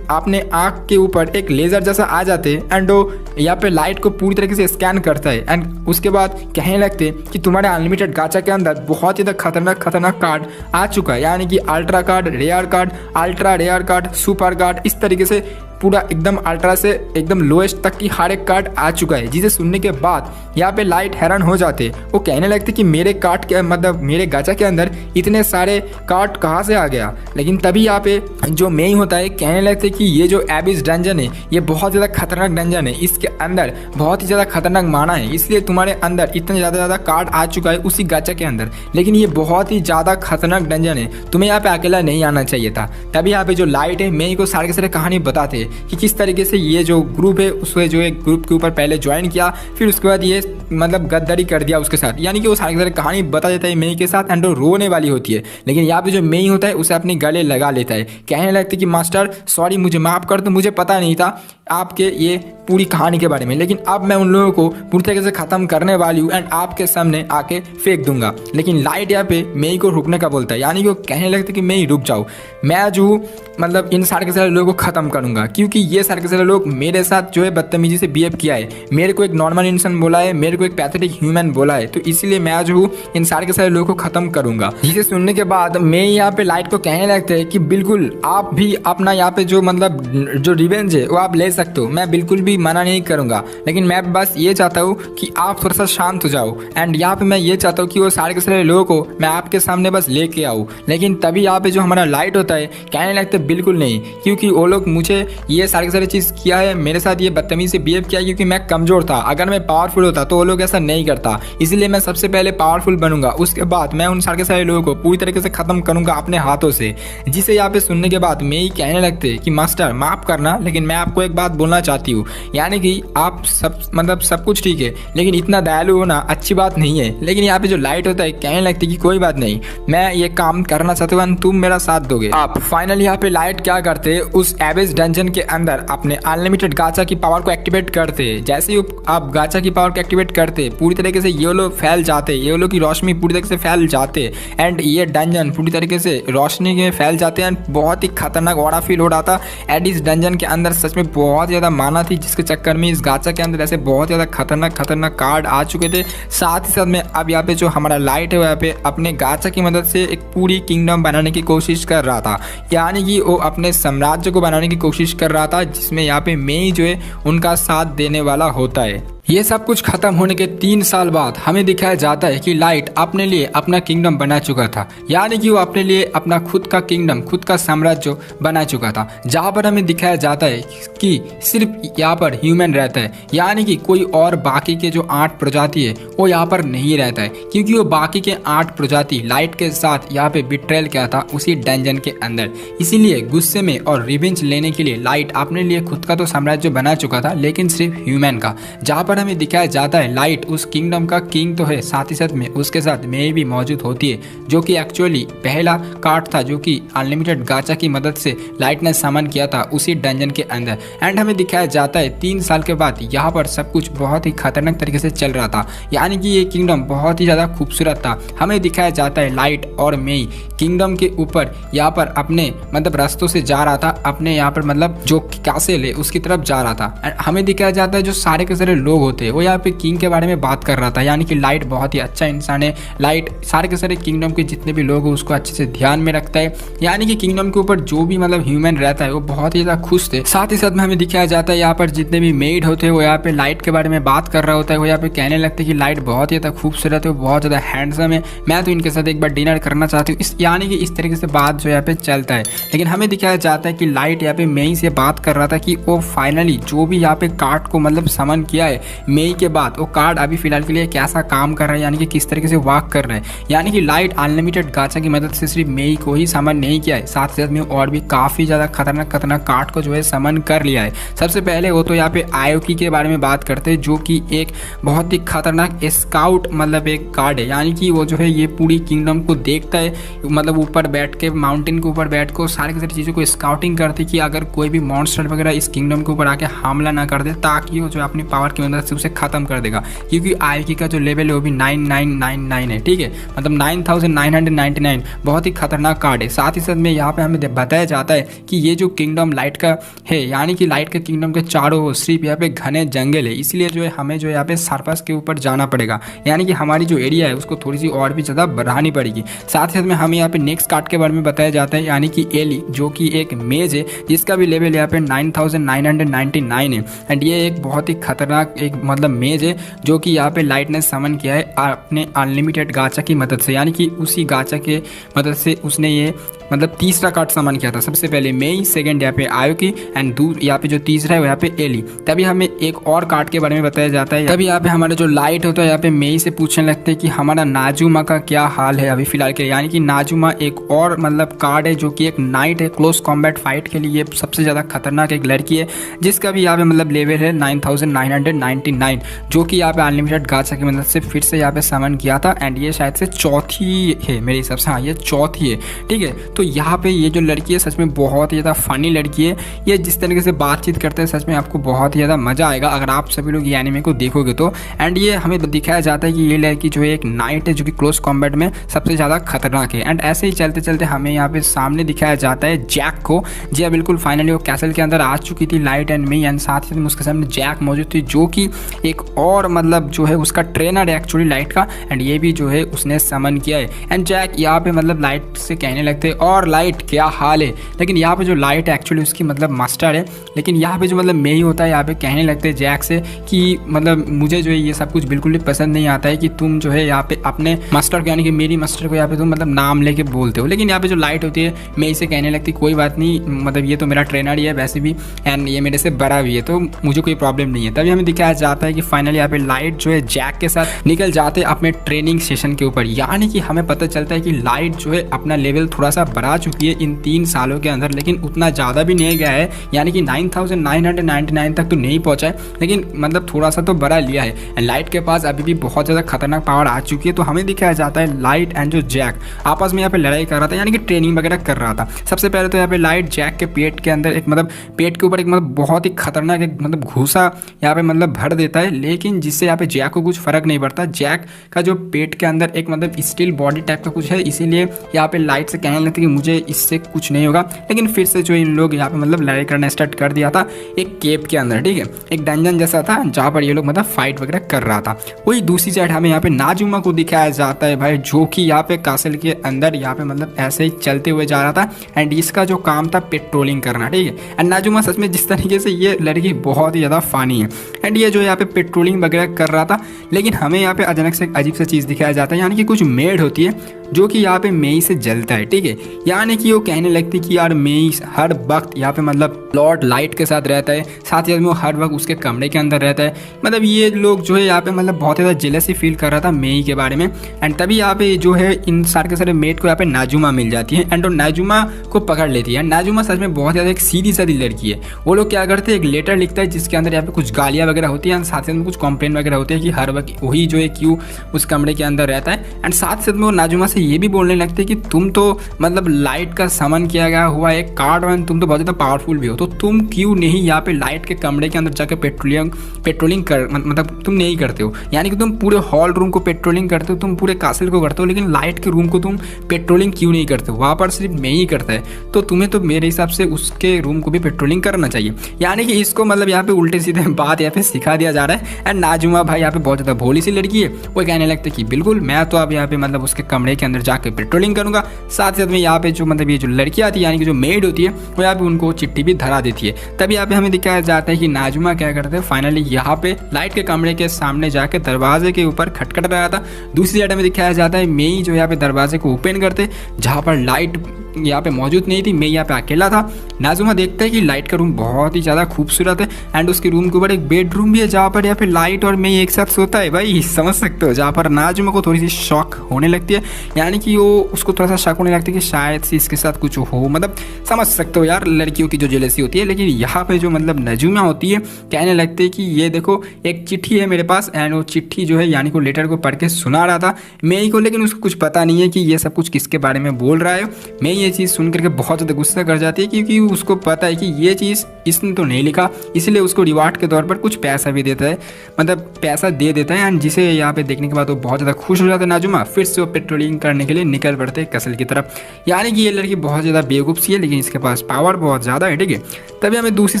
अपने आँख के ऊपर एक लेज़र जैसा आ जाते हैं एंड वो यहाँ पे लाइट को पूरी तरीके से स्कैन करता है। एंड उसके बाद कहने लगते कि तुम्हारे अनलिमिटेड गाचा के अंदर बहुत ज़्यादा खतरनाक कार्ड आ चुका है। यानी कि ultra card, rare card, ultra rare card, super card, इस तरीके से पूरा एकदम अल्ट्रा से एकदम लोएस्ट तक की हर एक कार्ड आ चुका है। जिसे सुनने के बाद यहाँ पे लाइट हैरान हो जाते। वो कहने लगते कि मेरे कार्ड के मतलब मेरे गाचा के अंदर इतने सारे कार्ड कहाँ से आ गया। लेकिन तभी यहाँ पे जो मेई होता है कहने लगते कि ये जो एबिस डंजन है ये बहुत ज़्यादा खतरनाक डंजन है, इसके अंदर बहुत ही ज़्यादा खतरनाक माना है, इसलिए तुम्हारे अंदर इतने ज़्यादा कार्ड आ चुका है उसी गाचा के अंदर। लेकिन ये बहुत ही ज़्यादा खतरनाक डंजन है, तुम्हें यहाँ पे अकेला नहीं आना चाहिए था। तभी यहाँ पे जो लाइट है मेई को सारे के सारे कहानी बताते कि किस तरीके से ये जो ग्रुप है उसने जो एक ग्रुप के ऊपर पहले ज्वाइन किया, फिर उसके बाद ये मतलब गद्दारी कर दिया उसके साथ। यानी कि वो सारी कहानी बता देता है मेई के साथ एंड वो रोने वाली होती है। लेकिन यहाँ पे जो मेई होता है उसे अपने गले लगा लेता है, कहने लगता है कि मास्टर सॉरी मुझे माफ़ कर दो, मुझे पता नहीं था आपके ये पूरी कहानी के बारे में। लेकिन अब मैं उन लोगों को पूरी तरीके से ख़त्म करने वाली हूँ एंड आपके सामने आके फेंक दूंगा। लेकिन लाइट यहाँ पे मेई को रुकने का बोलता है। यानी कि वो कहने लगता है कि मेई रुक जाओ, मैं जो मतलब इन सारे के सारे लोगों को ख़त्म करूँगा, क्योंकि ये सारे के सारे लोग मेरे साथ जो है बदतमीजी से बिहेव किया है, मेरे को एक नॉर्मल इंसान बोला है, मेरे को एक पैथेटिक ह्यूमन बोला है, तो इसीलिए मैं जो हूँ इन सारे के सारे लोगों को ख़त्म करूँगा। जिसे सुनने के बाद मैं यहाँ पे लाइट को कहने लगते हैं कि बिल्कुल आप भी अपना यहाँ पे जो मतलब जो रिवेंज है वो आप ले सकते हो, मैं बिल्कुल भी मना नहीं करूँगा। लेकिन मैं बस ये चाहता हूँ कि आप थोड़ा सा शांत हो जाओ एंड यहाँ पे मैं ये चाहता हूँ कि वो सारे के सारे लोगों को मैं आपके सामने बस लेके आऊँ। लेकिन तभी यहाँ पे जो हमारा लाइट होता है कहने लगते बिल्कुल नहीं, क्योंकि वो लोग मुझे ये सारी की सारी चीज़ किया है, मेरे साथ ये बदतमीजी से बिहेव किया है क्योंकि मैं कमज़ोर था। अगर मैं पावरफुल होता तो वो लोग ऐसा नहीं करता, इसलिए मैं सबसे पहले पावरफुल बनूंगा, उसके बाद मैं उन सारे के सारे लोगों को पूरी तरीके से ख़त्म करूंगा अपने हाथों से। जिसे यहाँ पे सुनने के बाद मैं ही कहने लगते कि मास्टर माफ़ करना, लेकिन मैं आपको एक बात बोलना चाहती हूँ। यानी कि आप सब कुछ ठीक है, लेकिन इतना दयालु होना अच्छी बात नहीं है। लेकिन यहाँ पे जो लाइट होता है कहने लगती कि कोई बात नहीं, मैं ये काम करना चाहता हूँ, तुम मेरा साथ दोगे। आप फाइनली यहाँ पे लाइट क्या करते, उस एवेज डंजन के अंदर अपने अनलिमिटेड गाचा की पावर को एक्टिवेट करते। जैसे ही आप गाचा की पावर को एक्टिवेट करते पूरी तरीके से ये लोग फैल जाते, ये लोग की रोशनी पूरी तरीके से फैल जाते एंड ये डंजन पूरी तरीके से रोशनी में फैल जाते हैं। बहुत ही खतरनाक ऑरा फील हो रहा था एंड इस डंजन के अंदर सच में बहुत ज़्यादा माना थी, जिसके चक्कर में इस गाचा के अंदर ऐसे बहुत ज़्यादा खतरनाक कार्ड आ चुके थे। साथ ही साथ में अब यहाँ पे जो हमारा लाइट है वो यहाँ पे अपने गाचा की मदद से एक पूरी किंगडम बनाने की कोशिश कर रहा था, यानी कि वो अपने साम्राज्य को बनाने की कोशिश कर रहा था, जिसमें यहाँ पे मेई जो है उनका साथ देने वाला होता है। ये सब कुछ खत्म होने के 3 साल बाद हमें दिखाया जाता है कि लाइट अपने लिए अपना किंगडम बना चुका था, यानी कि वो अपने लिए अपना खुद का किंगडम, खुद का साम्राज्य बना चुका था, जहाँ पर हमें दिखाया जाता है कि सिर्फ यहाँ पर ह्यूमन रहता है, यानी कि कोई और बाकी के जो 8 प्रजाति है वो यहाँ पर नहीं रहता है, क्योंकि वो बाकी के 8 प्रजाति लाइट के साथ यहाँ पे बिट्रेल किया था उसी डंजन के अंदर। इसीलिए गुस्से में और रिवेंज लेने के लिए लाइट अपने लिए खुद का तो साम्राज्य बना चुका था, लेकिन सिर्फ ह्यूमन का, जहाँ पर हमें दिखाया जाता है लाइट उस किंगडम का किंग तो है, साथ ही साथ में उसके साथ मेई भी मौजूद होती है, जो कि एक्चुअली पहला कार्ड था जो कि अनलिमिटेड गाचा की मदद से लाइट ने समन किया था उसी डंजन के अंदर। एंड हमें दिखाया जाता है 3 साल के बाद यहाँ पर सब कुछ बहुत ही खतरनाक तरीके से चल रहा था, यानी कि ये किंगडम बहुत ही ज़्यादा खूबसूरत था। हमें दिखाया जाता है लाइट और मेई किंगडम के ऊपर यहाँ पर अपने मतलब रास्तों से जा रहा था, अपने यहाँ पर मतलब जो कैसल है उसकी तरफ जा रहा था। एंड हमें दिखाया जाता है जो सारे के सारे लोग होते हैं वो यहाँ पे किंग के बारे में बात कर रहा था, यानी कि लाइट बहुत ही अच्छा इंसान है। लाइट सारे के सारे किंगडम के जितने भी लोग हैं उसको अच्छे से ध्यान में रखता है, यानी कि किंगडम के ऊपर जो भी मतलब ह्यूमन रहता है वो बहुत ही ज़्यादा खुश थे। साथ ही साथ में हमें दिखाया जाता है यहाँ पर जितने भी मेड होते हैं वो यहाँ पे लाइट के बारे में बात कर रहा होता है, वो यहाँ पे कहने लगते हैं कि लाइट बहुत ही ज़्यादा खूबसूरत है, बहुत ज़्यादा हैंडसम है, मैं तो इनके साथ एक बार डिनर करना चाहती हूँ, इस यानी कि इस तरीके से बात जो यहाँ पे चलता है। लेकिन हमें दिखाया जाता है कि लाइट यहाँ पे मेई से बात कर रहा था कि वो फाइनली जो भी यहाँ पे कार्ड को मतलब समन किया है मेई के बाद, वो कार्ड अभी फिलहाल के लिए कैसा काम कर रहा है, यानी कि किस तरीके से वर्क कर रहा है। यानी कि लाइट अनलिमिटेड गाचा की मदद से सिर्फ मेई को ही समन नहीं किया है, साथ ही साथ में और भी काफ़ी ज़्यादा खतरनाक कार्ड को जो है समन कर लिया है। सबसे पहले वो तो यहाँ पे आयोकी के बारे में बात करते हैं, जो कि एक बहुत ही खतरनाक स्काउट मतलब एक कार्ड है, यानी कि वो जो है ये पूरी किंगडम को देखता है, मतलब ऊपर बैठ के माउंटेन के ऊपर बैठ कर सारी की सारी चीज़ों को स्काउटिंग करती कि अगर कोई भी मॉन्स्टर वगैरह इस किंगडम के ऊपर आके हमला ना कर दे, ताकि वो जो अपनी पावर की मदद से उसे खत्म कर देगा, क्योंकि आयोकी का जो लेवल है वो भी 9999 है, ठीक है, मतलब 9999 बहुत ही खतरनाक कार्ड है। साथ ही साथ में यहाँ पे हमें बताया जाता है कि ये जो किंगडम लाइट का है, यानी कि लाइट के किंगडम के चारों ओर सिर्फ यहाँ पे घने जंगल है, इसलिए जो है हमें जो यहाँ पे सरफस के ऊपर जाना पड़ेगा, यानी कि हमारी जो एरिया है उसको थोड़ी सी और भी ज़्यादा बढ़ानी पड़ेगी। साथ ही साथ में हमें यहाँ पे नेक्स्ट कार्ड के बारे में बताया जाता है, यानी कि एली, जो कि एक मेज है जिसका भी लेवल यहाँ पे 9999 है। एंड ये एक बहुत ही खतरनाक एक मतलब मेज है जो कि यहाँ पे लाइट ने समन किया है अपने अनलिमिटेड गाचा की मदद से, यानी कि उसी गाचा के मदद से उसने ये मतलब तीसरा कार्ड समन किया था। सबसे पहले मेई, सेकंड यहाँ पे आयोकी एंड यहाँ पे जो तीसरा है वो यहाँ पे एली। तभी हमें एक और कार्ड के बारे में बताया जाता है, तभी यहाँ पे हमारा जो लाइट होता है यहाँ पे मेई से पूछने लगते हैं कि हमारा नाजुमा का क्या हाल है अभी फिलहाल के, यानी कि नाजुमा एक और मतलब कार्ड है जो कि एक नाइट है, क्लोज कॉम्बैट फाइट के लिए सबसे ज़्यादा खतरनाक एक लड़की है, जिसका भी यहाँ पे मतलब लेवल है 9999, जो कि यहाँ पे अनलिमिटेड गाचा की मदद से फिर से यहाँ पे समन किया था। एंड ये शायद से चौथी है मेरे हिसाब से, हाँ ये चौथी है, ठीक है। तो यहाँ पे ये जो लड़की है सच में बहुत ही ज़्यादा फनी लड़की है, ये जिस तरीके से बातचीत करते हैं सच में आपको बहुत ही ज़्यादा मज़ा आएगा अगर आप सभी लोग ये एनिमे को देखोगे तो। एंड ये हमें दिखाया जाता है कि ये लड़की जो है एक नाइट है जो कि क्लोज कॉम्बैट में सबसे ज़्यादा खतरनाक है। एंड ऐसे ही चलते चलते हमें यहाँ पे सामने दिखाया जाता है जैक को, जी बिल्कुल फाइनली वो कैसल के अंदर आ चुकी थी लाइट एंड मी, एंड साथ ही उसके सामने जैक मौजूद थी जो कि एक और मतलब जो है उसका ट्रेनर है एक्चुअली लाइट का, एंड ये भी जो है उसने समन किया है। एंड जैक यहाँ पे मतलब लाइट से कहने लगते हैं और लाइट क्या हाल है, लेकिन यहाँ पे जो लाइट है एक्चुअली उसकी मतलब मास्टर है, लेकिन यहाँ पे जो मतलब मेई होता है यहाँ पे कहने लगते हैं जैक से कि मतलब मुझे जो है ये सब कुछ बिल्कुल भी पसंद नहीं आता है कि तुम जो है यहाँ पे अपने मास्टर को यानी कि मेरी मास्टर को यहाँ पे तुम मतलब नाम लेके बोलते हो। लेकिन यहाँ पे जो लाइट होती है मेई से कहने लगती कोई बात नहीं, मतलब ये तो मेरा ट्रेनर ही है वैसे भी, एंड ये मेरे से बड़ा भी है तो मुझे कोई प्रॉब्लम नहीं है। तभी हमें दिखाया जाता है कि फाइनली यहाँ पे लाइट जो है जैक के साथ निकल जाते हैं अपने ट्रेनिंग सेशन के ऊपर, यानी कि हमें पता चलता है कि लाइट जो है अपना लेवल थोड़ा सा बढ़ा चुकी है इन 3 सालों के अंदर, लेकिन उतना ज़्यादा भी नहीं गया है, यानी कि 9999 तक तो नहीं पहुंचा है, लेकिन मतलब थोड़ा सा तो बढ़ा लिया है। एंड लाइट के पास अभी भी बहुत ज़्यादा खतरनाक पावर आ चुकी है। तो हमें दिखाया जाता है लाइट एंड जो जैक आपस में यहाँ पे लड़ाई कर रहा था, यानी कि ट्रेनिंग वगैरह कर रहा था। सबसे पहले तो यहाँ पे लाइट जैक के पेट के अंदर एक मतलब पेट के ऊपर एक मतलब बहुत ही खतरनाक एक मतलब घूसा यहाँ पे मतलब भर देता है, लेकिन जिससे यहाँ पे जैक को कुछ फर्क नहीं पड़ता। जैक का जो पेट के अंदर एक मतलब स्टील बॉडी टाइप का कुछ है, इसीलिए यहाँ पे लाइट से कहने लगती कि मुझे इससे कुछ नहीं होगा, लेकिन फिर से जो इन लोग यहाँ पे मतलब लड़ाई करना स्टार्ट कर दिया था एक केव के अंदर, ठीक है, एक डंजन जैसा था जहाँ पर ये लोग मतलब फाइट वगैरह कर रहा था। वही दूसरी साइड हमें यहाँ पे नाजुमा को दिखाया जाता है भाई, जो कि यहाँ पे कासल के अंदर यहाँ पे मतलब ऐसे ही चलते हुए जा रहा था एंड इसका जो काम था पेट्रोलिंग करना, ठीक है। एंड नाजुमा सच में जिस तरीके से ये लड़की बहुत ही ज़्यादा फानी है एंड ये जो यहाँ पे पेट्रोलिंग वगैरह कर रहा था, लेकिन हमें यहाँ पे अचानक से एक अजीब सा चीज़ दिखाया जाता है, यानी कि कुछ मेड होती है जो कि यहाँ पे मेई से जलता है, ठीक है। यानी कि वो कहने लगती कि यार मेई हर वक्त यहाँ पे मतलब लॉर्ड लाइट के साथ रहता है, साथ ही वो हर वक्त उसके कमरे के अंदर रहता है। मतलब ये लोग जो है यहाँ पे मतलब बहुत ज़्यादा जेलसी फील कर रहा था मेई के बारे में। एंड तभी यहाँ पे जो है इन सारे के सारे मेड को यहाँ पे नाजुमा मिल जाती है एंड वो नाजुमा को पकड़ लेती है। नाजुमा सच में बहुत ज़्यादा एक सीधी सादी लड़की है। वो लोग क्या करते हैं, एक लेटर लिखता है जिसके अंदर यहाँ पे कुछ गालियाँ वगैरह होती है एंड साथ में कुछ कंप्लेन वगैरह होती है कि हर वक्त वही जो है क्यों उस कमरे के अंदर रहता है। एंड साथ में वो नाजुमा से ये भी बोलने लगते हैं कि तुम तो मतलब लाइट का समन किया गया हुआ एक कार्ड वन, तुम तो बहुत ज़्यादा पावरफुल भी हो, तो तुम क्यों नहीं यहाँ पे लाइट के कमरे के अंदर जाकर पेट्रोलिंग कर मतलब तुम नहीं करते हो। यानी कि तुम पूरे हॉल रूम को पेट्रोलिंग करते हो, तुम पूरे कासल को करते हो, लेकिन लाइट के रूम को तुम पेट्रोलिंग क्यों नहीं करते हो, वहाँ पर सिर्फ मैं ही करता है, तो तुम्हें तो मेरे हिसाब से उसके रूम को भी पेट्रोलिंग करना चाहिए। यानी कि इसको मतलब यहाँ पे उल्टे सीधे बात यहाँ पे सिखा दिया जा रहा है। एंड नाजुमा भाई यहाँ पे बहुत ज़्यादा भोली सी लड़की है, वो कहने लगता है कि बिल्कुल मैं तो अब यहाँ पे मतलब उसके कमरे के अंदर जाकर पेट्रोलिंग करूँगा। साथ साथ में यहाँ पे जो मतलब ये जो लड़की आती है यानी कि जो मेड होती है वो यहाँ पे उनको चिट्ठी भी धरा देती है। तभी यहाँ पे हमें दिखाया जाता है कि नाजुमा क्या करते हैं, फाइनली यहाँ पे लाइट के कमरे के सामने जाके दरवाजे के ऊपर खटखट रहा था। दूसरी साइड में दिखाया जाता है मेई जो यहाँ पे दरवाजे को ओपन करते, जहाँ पर लाइट यहाँ पे मौजूद नहीं थी, मैं यहाँ पे अकेला था। नाजुमा देखता है कि लाइट का रूम बहुत ही ज़्यादा खूबसूरत है एंड उसके रूम के ऊपर एक बेडरूम भी है जहाँ पर यहाँ पे लाइट और मैं एक साथ सोता है। भाई समझ सकते हो, जहाँ पर नाजुमा को थोड़ी सी शौक होने लगती है, यानी कि वो उसको थोड़ा सा शक होने लगता है कि शायद से इसके साथ कुछ हो। मतलब समझ सकते हो यार लड़कियों की जो जेलसी होती है। लेकिन यहाँ पे जो मतलब नाजुमा होती है कहने लगती है कि ये देखो एक चिट्ठी है मेरे पास एंड वो चिट्ठी जो है यानी कि लेटर को पढ़ के सुना रहा था मेई को, लेकिन उसको कुछ पता नहीं है कि ये सब कुछ किसके बारे में बोल रहा है। मैं ये चीज़ सुन करके बहुत ज़्यादा गुस्सा कर जाती है क्योंकि उसको पता है कि ये चीज़ इसने तो नहीं लिखा, इसलिए उसको रिवार्ड के तौर पर कुछ पैसा भी देता है, मतलब पैसा दे देता है एंड जिसे यहाँ पे देखने के बाद वो बहुत ज़्यादा खुश हो जाता है। नाजुमा फिर से वो पेट्रोलिंग करने के लिए निकल पड़ते हैं कसल की तरफ। यानी कि ये लड़की बहुत ज़्यादा बेवकूफ़ सी है, लेकिन इसके पास पावर बहुत ज़्यादा है, ठीक है। तभी हमें दूसरी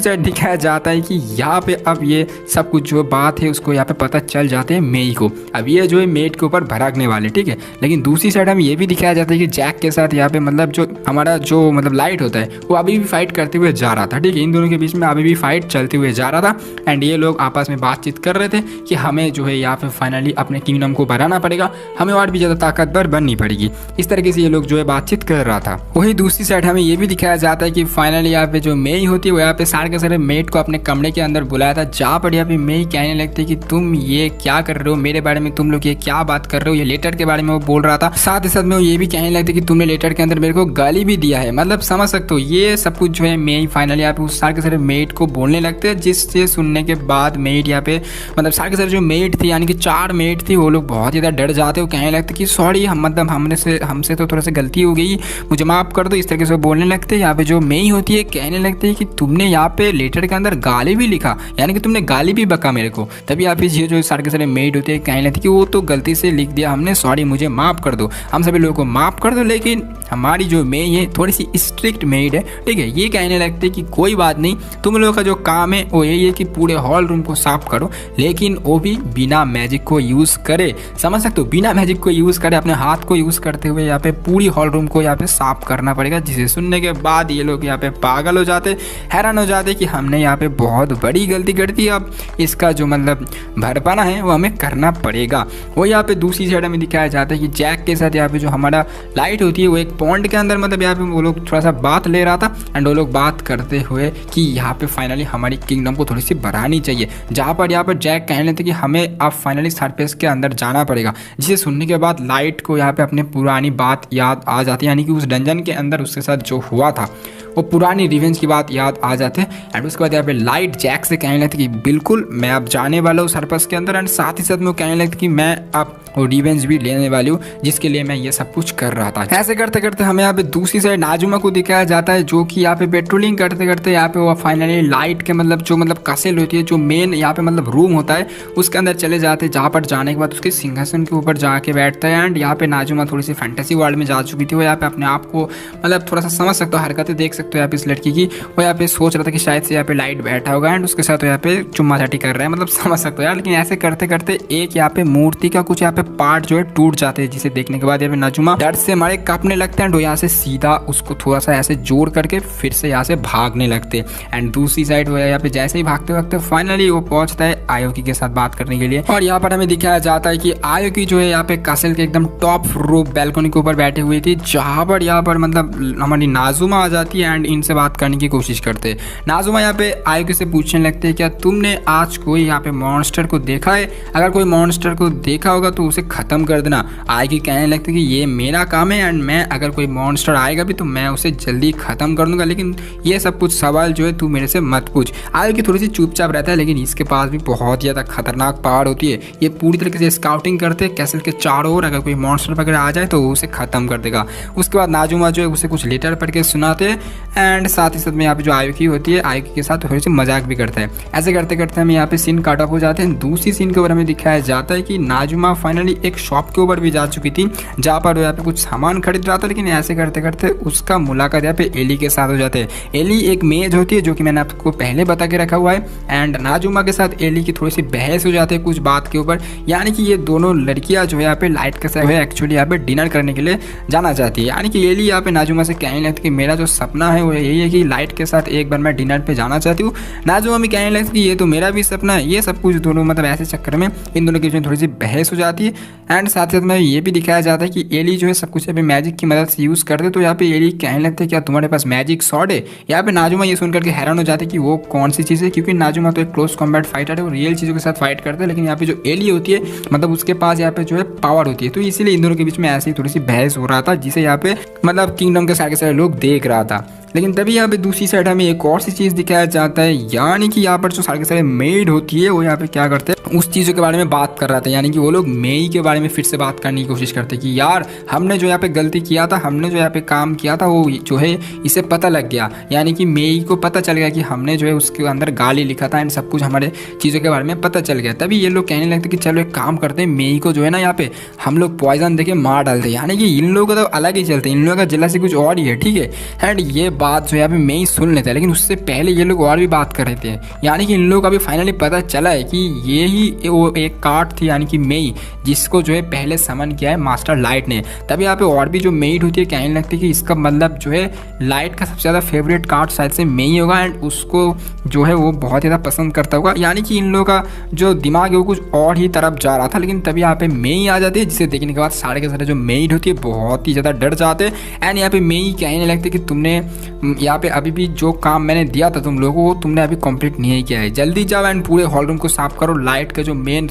साइड दिखाया जाता है कि यहाँ पे अब ये सब कुछ जो बात है उसको यहाँ पे पता चल जाते हैं मेई को। अब ये जो है मेड के ऊपर भड़कने वाले, ठीक है। लेकिन दूसरी साइड हमें ये भी दिखाया जाता है कि जैक के साथ यहाँ पे मतलब जो हमारा जो मतलब लाइट होता है वो अभी भी फाइट करते हुए जा रहा था, ठीक है। इन दोनों के बीच में अभी भी फाइट चलते हुए जा रहा था एंड ये लोग आपस में बातचीत कर रहे थे कि हमें जो है यहाँ पे फाइनली अपने किंगडम को बढ़ाना पड़ेगा, हमें और भी ज़्यादा ताकतवर बननी पड़ेगी। इस तरीके से ये लोग जो है बातचीत कर रहा था। वही दूसरी साइड हमें ये भी दिखाया जाता है कि फाइनली यहाँ पे जो मेई होती है वो यहाँ पे सारे के सारे मेड को अपने कमरे के अंदर बुलाया था, जहाँ पर यहाँ पे मेई कहने लगती है कि तुम ये क्या कर रहे हो, मेरे बारे में तुम लोग ये क्या बात कर रहे हो। ये लेटर के बारे में वो बोल रहा था, साथ ही साथ में वो ये भी कहने लगती है कि तुमने लेटर के अंदर मेरे को गाली भी दिया है। मतलब समझ सकते हो ये सब कुछ जो है मेई फाइनली यहाँ पे उस सारे के सारे मेड को बोलने लगते हैं, जिससे सुनने के बाद मेड यहाँ पे मतलब सारे के सारे जो मेड थी यानी कि 4 मेड थी वो लोग बहुत ज़्यादा डर जाते हो, कहने लगते कि सॉरी हम मतलब हमसे तो थोड़ा सा गलती हो गई, मुझे माफ़ कर दो। इस तरीके से बोलने लगते हैं। यहाँ पे जो मेई होती है कहने लगती है कि तुमने यहाँ पे लेटर के अंदर गाली भी लिखा, यानी कि तुमने गाली भी बका मेरे को। तभी यहाँ पे ये जो सारे के सारे मेड होते हैं कहने लगती है कि वो तो गलती से लिख दिया हमने, सॉरी मुझे माफ़ कर दो, हम सभी लोगों को माफ़ कर दो। लेकिन हमारी जो मेई है थोड़ी सी स्ट्रिक्ट मेड है, ठीक है। ये कहने लगते कि कोई बात नहीं, तुम लोगों का जो काम है वो यही है कि पूरे हॉल रूम को साफ करो, लेकिन वो भी बिना मैजिक को यूज़ करे। समझ सकते हो, बिना मैजिक को यूज़ करे, अपने हाथ को यूज़ करते हुए यहाँ पे पूरी हॉल रूम को यहाँ पे साफ करना पड़ेगा। जिसे सुनने के बाद ये लोग यहाँ पे पागल हो जाते, हैरान हो जाते कि हमने यहाँ पे बहुत बड़ी गलती कर दी, अब इसका जो मतलब भरपाना है वो हमें करना पड़ेगा। वो यहाँ पे दूसरी साइड में दिखाया जाता है कि जैक के साथ यहाँ पे जो हमारा लाइट होती है वो एक पॉन्ड के अंदर मतलब यहाँ पे वो लोग थोड़ा सा बात ले रहा था एंड वो लोग बात करते हुए कि यहाँ पे फाइनली हमारी किंगडम को थोड़ी सी बढ़ानी चाहिए, जहाँ पर यहाँ पर जैक कहने लगते कि हमें अब फाइनली सरफेस के अंदर जाना पड़ेगा। जिसे सुनने के बाद लाइट को यहाँ पे अपने पुरानी बात याद आ जाती है, यानी कि उस डंजन के अंदर उसके साथ जो हुआ था वो पुरानी रिवेंज की बात याद आ जाते हैं। एंड उसके बाद यहाँ पे लाइट जैक से कहने लगती कि बिल्कुल मैं अब जाने वाला हूँ सर्पस के अंदर। एंड साथ ही साथ में वो कहने लगती कि मैं अब वो रिवेंज भी लेने वाली हूँ जिसके लिए मैं ये सब कुछ कर रहा था। ऐसे करते करते हमें यहाँ पे दूसरी साइड नाजुमा को दिखाया जाता है जो कि यहाँ पे पेट्रोलिंग करते करते यहाँ पे वो फाइनली लाइट के जो कसेल होती है, जो मेन यहाँ पे रूम होता है उसके अंदर चले जाते हैं, जहाँ पर जाने के बाद उसके सिंहासन के ऊपर जाके बैठता है। एंड यहाँ पे नाजुमा थोड़ी सी फैंटेसी वर्ल्ड में जा चुकी थी। वो यहाँ पे अपने आप को थोड़ा सा समझ सकते हो, हरकतें देख सकते हो यहाँ पे इस लड़की की। वो यहाँ पे सोच रहा था कि शायद से यहाँ पे लाइट बैठा होगा एंड उसके साथ यहाँ पे चुम्मा चाटी कर रहा है, समझ सकते हो यार। लेकिन ऐसे करते करते एक यहाँ पे मूर्ति का कुछ यहाँ पे पार्ट जो है टूट जाते हैं, जिसे देखने के बाद यहाँ पे नाजुमा डर से हमारे कांपने लगते हैं। एंड यहाँ से सीधा उसको थोड़ा सा ऐसे जोड़ करके फिर से यहाँ से भागने लगते। एंड दूसरी साइड वो यहाँ पे जैसे ही भागते वक्त फाइनली वो पहुंचता है आयोकी के साथ बात करने के लिए। और यहाँ पर हमें दिखाया जाता है कि आयोकी जो है यहाँ पे कैसल के एकदम टॉप रूफ बैल्कनी के ऊपर बैठी हुई थी, जहाँ पर हमारी नाजुमा आ जाती है एंड इनसे बात करने की कोशिश करते हैं। नाजुमा यहाँ पे आयोकी से पूछने लगते हैं क्या तुमने आज कोई यहाँ पे मॉन्स्टर को देखा है? अगर कोई मॉन्स्टर को देखा होगा तो उसे खत्म कर देना। आयोकी कहने लगते कि ये मेरा काम है एंड मैं अगर कोई मॉन्स्टर आएगा भी तो मैं उसे जल्दी खत्म कर दूंगा, लेकिन ये सब कुछ सवाल जो है तू मेरे से मत पूछ। आयोकी थोड़ी सी चुपचाप रहता है, लेकिन इसके पास भी बहुत ज़्यादा खतरनाक पावर होती है। ये पूरी तरीके से स्काउटिंग करते हैं कैसल के चारों ओर, अगर कोई मॉन्स्टर वगैरह आ जाए तो वो उसे खत्म कर देगा। उसके बाद नाजुमा जो है उसे कुछ लेटर पढ़ के सुनाते हैं एंड साथ ही साथ में यहाँ पे जो आयोकी होती है आयोकी के साथ थोड़ी सी मजाक भी करता है। ऐसे करते करते हम यहाँ पे सीन कट ऑफ हो जाते हैं। दूसरी सीन के ऊपर हमें दिखाया जाता है कि नाजुमा फाइनली एक शॉप के ऊपर भी जा चुकी थी, जहाँ पर वो यहाँ पे कुछ सामान खरीद रहा था। लेकिन ऐसे करते करते उसका मुलाकात यहाँ पे एली के साथ हो जाते हैं। एली एक मेज होती है जो कि मैंने आपको पहले बता के रखा हुआ है। एंड नाजुमा के साथ एली की थोड़ी सी बहस हो जाती है कुछ बात के ऊपर, यानी कि ये दोनों लड़कियां जो है यहाँ पे लाइट के साथ एक्चुअली यहाँ पे डिनर करने के लिए जाना चाहती है। यानी कि एली यहाँ पे नाजुमा से कहने लगती कि मेरा जो सपना है वो यही है कि लाइट के साथ एक बार मैं डिनर पे जाना चाहती हूँ। नाजुमा भी कहने लगती कि ये तो मेरा भी सपना है। ये सब कुछ दोनों ऐसे चक्कर में इन दोनों के बीच में थोड़ी सी बहस हो जाती है। एंड साथ ही साथ में ये भी दिखाया जाता है कि एली जो है सब कुछ यहाँ पे मैजिक की मदद से यूज़ करते। तो यहाँ पे एली कहने लगते क्या तुम्हारे पास मैजिक सॉर्ड है? यहाँ पे नाजुमा ये सुनकर के हैरान हो जाते कि वो कौन सी चीज़ है, क्योंकि नाजुमा तो एक क्लोज कॉम्बैट फाइटर है, वो रियल चीज़ों के साथ फाइट करते हैं। लेकिन यहाँ पे जो एली होती है उसके पास यहाँ पे जो है पावर होती है। तो इसीलिए इन दोनों के बीच में ऐसी थोड़ी सी बहस हो रहा था, जिसे यहाँ पे किंगडम के सारे लोग देख रहा था। लेकिन तभी यहाँ पे दूसरी साइड हमें एक और सी चीज़ दिखाया जाता है, यानी कि यहाँ पर जो सारे मेड होती है वो यहाँ पे क्या करते हैं उस चीज़ों के बारे में बात कर रहा था। यानी कि वो लोग मेई के बारे में फिर से बात करने की कोशिश करते कि यार हमने जो यहाँ पे गलती किया था, हमने जो यहाँ पे काम किया था वो जो है इसे पता लग गया। यानी कि मेई को पता चल गया कि हमने जो है उसके अंदर गाली लिखा था एंड सब कुछ हमारे चीज़ों के बारे में पता चल गया। तभी ये लोग कहने लगते कि चलो एक काम करते हैं, मेई को जो है ना यहाँ पे हम लोग पॉइजन देके मार डालते हैं। यानी कि इन लोगों का तो अलग ही चलते हैं, इन लोगों का जला से कुछ और ही है, ठीक है। एंड ये बात जो यहाँ पे मेई सुन लेता है, लेकिन उससे पहले ये लोग और भी बात कर रहे थे। यानी कि इन लोगों का भी फाइनली पता चला है कि ये ही वो एक कार्ड थी, यानी कि मेई, जिसको जो है पहले समन किया है मास्टर लाइट ने। तभी यहाँ पे और भी जो मेड होती है कहने लगती है कि इसका जो है लाइट का सबसे ज़्यादा फेवरेट कार्ड शायद से मेई होगा एंड उसको जो है वो बहुत ज़्यादा पसंद करता होगा। यानी कि इन लोगों का जो दिमाग है वो कुछ और ही तरफ जा रहा था। लेकिन तभी यहाँ पे मेई आ जाती है, जिसे देखने के बाद सारे के सारे जो मेड होती है बहुत ही ज़्यादा डर जाते हैं। एंड यहाँ पे मेई कहने लगती है कि तुमने यहाँ पे अभी भी जो काम मैंने दिया था तुम लोगों को, तुमने अभी कंप्लीट नहीं किया है। जल्दी जाओ एंड पूरे हॉल रूम को साफ करो, लाइट का जो मेन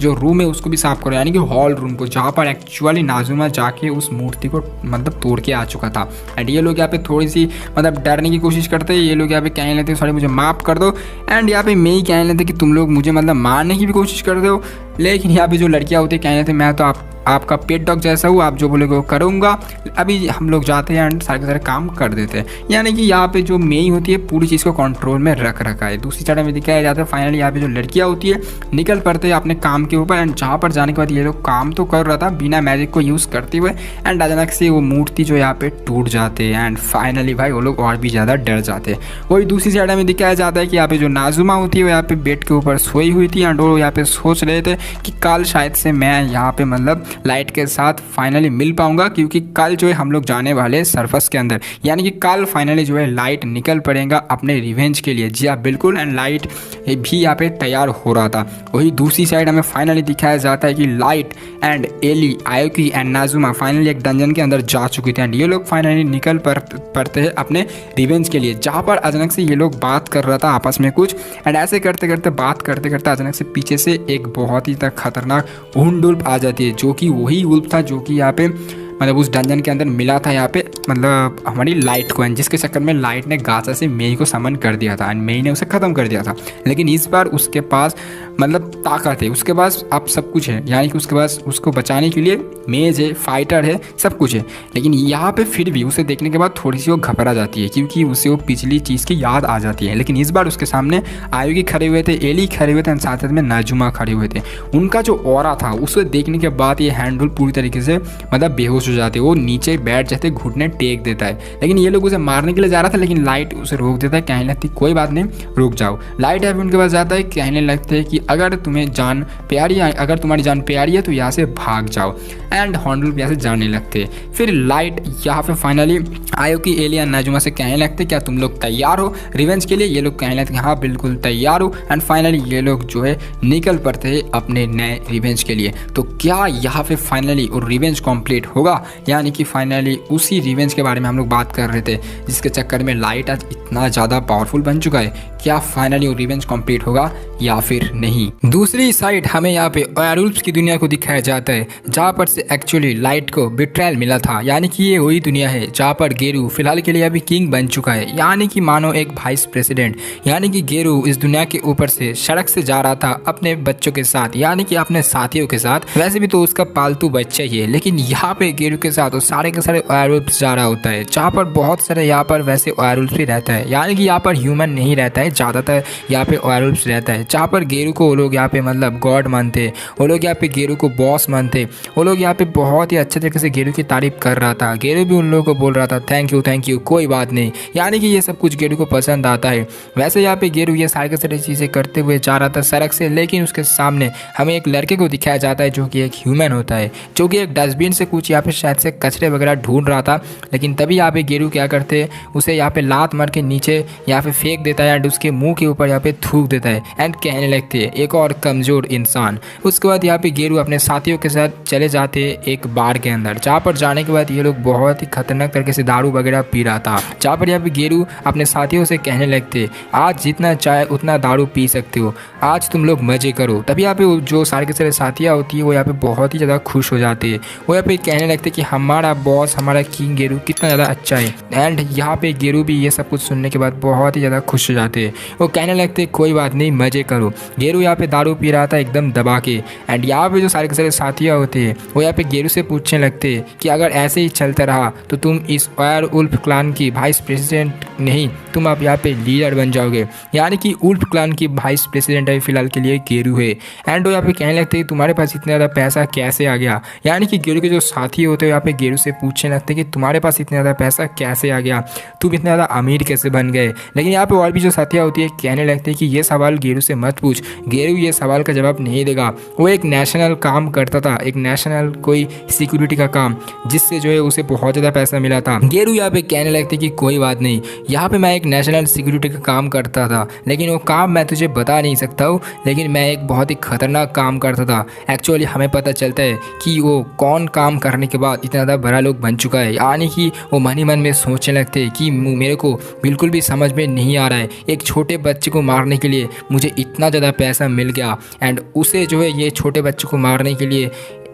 जो रूम है उसको भी साफ करो, यानी कि हॉल रूम को, जहाँ पर एक्चुअली नाजुमा जाके उस मूर्ति को तोड़ के आ चुका था। एंड ये लोग यहाँ पे थोड़ी सी डरने की कोशिश करते हैं। ये लोग यहाँ पे कहने लगते हैं सॉरी मुझे माफ़ कर दो। एंड यहाँ पे मेई कहने लगते कि तुम लोग मुझे मारने की भी कोशिश करते हो। लेकिन यहाँ पे जो लड़कियाँ होती है कहने लगते मैं तो आपका पेट डॉग जैसा हूँ, आप जो बोलोगे वो करूँगा। अभी हम लोग जाते हैं एंड सारे के सारे काम कर देते हैं। यानी कि यहाँ पे जो मेई होती है पूरी चीज़ को कंट्रोल में रख रखा है। दूसरी साइड में दिखाया जाता है फाइनली यहाँ पे जो लड़कियाँ होती है निकल पड़ते हैं अपने काम के ऊपर। एंड जहाँ पर जाने के बाद ये लोग काम तो कर रहा था बिना मैजिक को यूज़ करते हुए, एंड अचानक से वो मूर्ति जो यहाँ पे टूट जाते हैं। एंड फाइनली भाई वो लोग और भी ज़्यादा डर जाते हैं। वही दूसरी साइड में दिखाया जाता है कि यहाँ पे जो नाजुमा होती है वो यहाँ पे बेड के ऊपर सोई हुई थी एंड वो यहाँ पे सोच रहे थे कि कल शायद से मैं यहाँ पे लाइट के साथ फाइनली मिल पाऊंगा, क्योंकि कल जो है हम लोग जाने वाले सर्फस के अंदर। यानी कि कल फाइनली जो है लाइट निकल पड़ेगा अपने रिवेंज के लिए। जी हाँ बिल्कुल, एंड लाइट भी यहाँ पे तैयार हो रहा था। वही दूसरी साइड हमें फाइनली दिखाया जाता है कि Light and Ellie, Aoki and Nazuma finally एक डंजन के अंदर जा चुकी थी। एंड ये लोग फाइनली निकल पड़ते हैं अपने रिवेंज के लिए, जहाँ पर अचानक से ये लोग बात कर रहा था आपस में कुछ। एंड ऐसे करते करते बात करते करते अचानक से पीछे से एक बहुत ही खतरनाक वुल्फ आ जाती है, जो कि वही वुल्फ था जो कि यहाँ पे मतलब उस डंजन के अंदर मिला था यहाँ पे मतलब हमारी लाइट को, जिसके चक्कर में लाइट ने गासा से मेई को समन कर दिया था एंड मेई ने उसे ख़त्म कर दिया था। लेकिन इस बार उसके पास मतलब ताकत है, उसके पास अब सब कुछ है, यानी कि उसके पास उसको बचाने के लिए मेज है, फाइटर है, सब कुछ है। लेकिन यहाँ पे फिर भी उसे देखने के बाद थोड़ी सी वो घबरा जाती है क्योंकि उसे वो पिछली चीज़ की याद आ जाती है। लेकिन इस बार उसके सामने आयुगी खड़े हुए थे, एली खड़े हुए थे, साथ साथ में नाजुमा खड़े हुए थे। उनका जो ऑरा था उसे देखने के बाद ये हैंडल पूरी तरीके से मतलब बेहोश हो जाते, वो नीचे बैठ जाते, घुटने टेक देता है। लेकिन ये लोग उसे मारने के लिए जा रहा था, लेकिन लाइट उसे रोक देता है, कहने लगती कोई बात नहीं रुक जाओ। लाइट अभी उनके पास जाता है, कहने लगते हैं कि अगर तुम्हें जान प्यारी है, अगर तुम्हारी जान प्यारी है तो यहाँ से भाग जाओ। एंड हॉन्डल यहाँ से जाने लगते। फिर लाइट यहाँ पे फाइनली आयुगी, एली और नाजुमा से कहने लगते क्या तुम लोग तैयार हो रिवेंज के लिए? ये लोग कहने लगते हाँ बिल्कुल तैयार हो। एंड फाइनली ये लोग जो है निकल पड़ते हैं अपने नए रिवेंज के लिए। तो क्या यहाँ पे फाइनली और रिवेंज कंप्लीट होगा? यानी कि फाइनली उसी रिवेंज के बारे में हम लोग बात कर रहे थे जिसके चक्कर में लाइट आज इतना ज़्यादा पावरफुल बन चुका है। क्या फाइनली वो रिवेंज कंप्लीट होगा या फिर नहीं? दूसरी साइड हमें यहाँ पे वेयरवुल्व्स की दुनिया को दिखाया जाता है जहाँ पर से एक्चुअली लाइट को बिट्रायल मिला था। यानी कि ये वही दुनिया है जहाँ पर गेरू फिलहाल के लिए अभी किंग बन चुका है, यानी कि मानो एक वाइस प्रेसिडेंट। यानी कि गेरू इस दुनिया के ऊपर से सड़क से जा रहा था अपने बच्चों के साथ, यानी कि अपने साथियों के साथ। वैसे भी तो उसका पालतू बच्चा ही है, लेकिन यहाँ पे गेरू के साथ वो सारे के सारे वेयरवुल्व्स जा रहा होता है जहाँ पर बहुत सारे यहाँ पर वैसे वेयरवुल्व्स भी रहता है। यानी कि यहाँ पर ह्यूमन नहीं रहता है, ज़्यादातर यहाँ पे वेयरवुल्व्स रहता है। जहाँ पर गेरू को वो लोग यहाँ पे मतलब गॉड मानते, वो लोग यहाँ पे गेरू को बॉस मानते, वो लोग यहाँ पे बहुत ही अच्छे तरीके से गेरू की तारीफ कर रहा था। गेरू भी उन लोगों को बोल रहा था थैंक यू कोई बात नहीं, यानी कि ये सब कुछ गेरू को पसंद आता है। वैसे यहाँ पे गेरू ये सारी सारी चीज़ें करते हुए जा रहा था सड़क से, लेकिन उसके सामने हमें एक लड़के को दिखाया जाता है जो कि एक ह्यूमन होता है, जो कि एक डस्टबिन से कुछ यहाँ पे शायद से कचरे वगैरह ढूंढ रहा था। लेकिन तभी यहाँ पे गेरू क्या करते, उसे यहाँ पे लात मार के नीचे यहाँ पे फेंक देता है एंड उसके मुंह के ऊपर यहाँ पे थूक देता है एंड कहने लगते हैं एक और कमज़ोर इंसान। उसके बाद यहाँ पे गेरू अपने साथियों के साथ चले जाते एक बार के अंदर, जहाँ पर जाने के बाद ये लोग बहुत ही खतरनाक तरीके से दारू वगैरह पी रहा था। जहाँ पर यहाँ पे गेरू अपने साथियों से कहने लगते आज जितना चाहे उतना दारू पी सकते हो, आज तुम लोग मजे करो। तभी यहाँ पे जो सारे के सारे साथियाँ होती है वो यहाँ पे बहुत ही ज़्यादा खुश हो जाते हैं। वो यहाँ पे कहने लगते कि हमारा बॉस, हमारा किंग गेरू कितना ज़्यादा अच्छा है। एंड यहाँ पे गेरू भी ये सब कुछ सुनने के बाद बहुत ही ज़्यादा खुश हो जाते हैं। वो कहने लगते कोई बात नहीं मजे करो। गेरू यहाँ पे दारू पी रहा था एकदम दबा के। एंड यहाँ पे जो सारे के सारे साथियाँ होते हैं वो यहाँ पे गेरू से पूछने लगते हैं कि अगर ऐसे ही चलता रहा तो तुम इस वेयरवुल्फ क्लान की वाइस प्रेसिडेंट नहीं, तुम अब यहाँ पे लीडर बन जाओगे। यानी कि वुल्फ क्लान की वाइस प्रेसिडेंट है फिलहाल के लिए गेरू है। एंड वो यहाँ पे कहने लगते हैं तुम्हारे पास इतना ज़्यादा पैसा कैसे आ गया? यानी कि गेरू के जो साथी होते हैं यहाँ पे गेरू से पूछने लगते हैं कि तुम्हारे पास इतना ज़्यादा पैसा कैसे आ गया, तुम इतना ज़्यादा अमीर कैसे बन गए? लेकिन यहाँ पे और भी जो साथियाँ होती है कहने लगते हैं कि ये सवाल गेरू से मत पूछ, गेरू ये सवाल का जवाब नहीं देगा। वो एक नेशनल काम करता था, एक नेशनल कोई सिक्योरिटी का काम, जिससे जो है उसे बहुत ज़्यादा पैसा मिला था। गेरू यहाँ पे कहने लगते कि कोई बात नहीं, यहाँ पे मैं एक नेशनल सिक्योरिटी का काम करता था, लेकिन वो काम मैं तुझे बता नहीं सकता हूँ, लेकिन मैं एक बहुत ही खतरनाक काम करता था। एक्चुअली हमें पता चलता है कि वो कौन काम करने के बाद इतना ज़्यादा बड़ा लोग बन चुका है। यानी कि वो मन ही मन में सोचने लगते हैं कि मेरे को बिल्कुल भी समझ में नहीं आ रहा है, एक छोटे बच्चे को मारने के लिए मुझे इतना ज़्यादा पैसा मिल गया। एंड उसे जो है ये छोटे बच्चे को मारने के लिए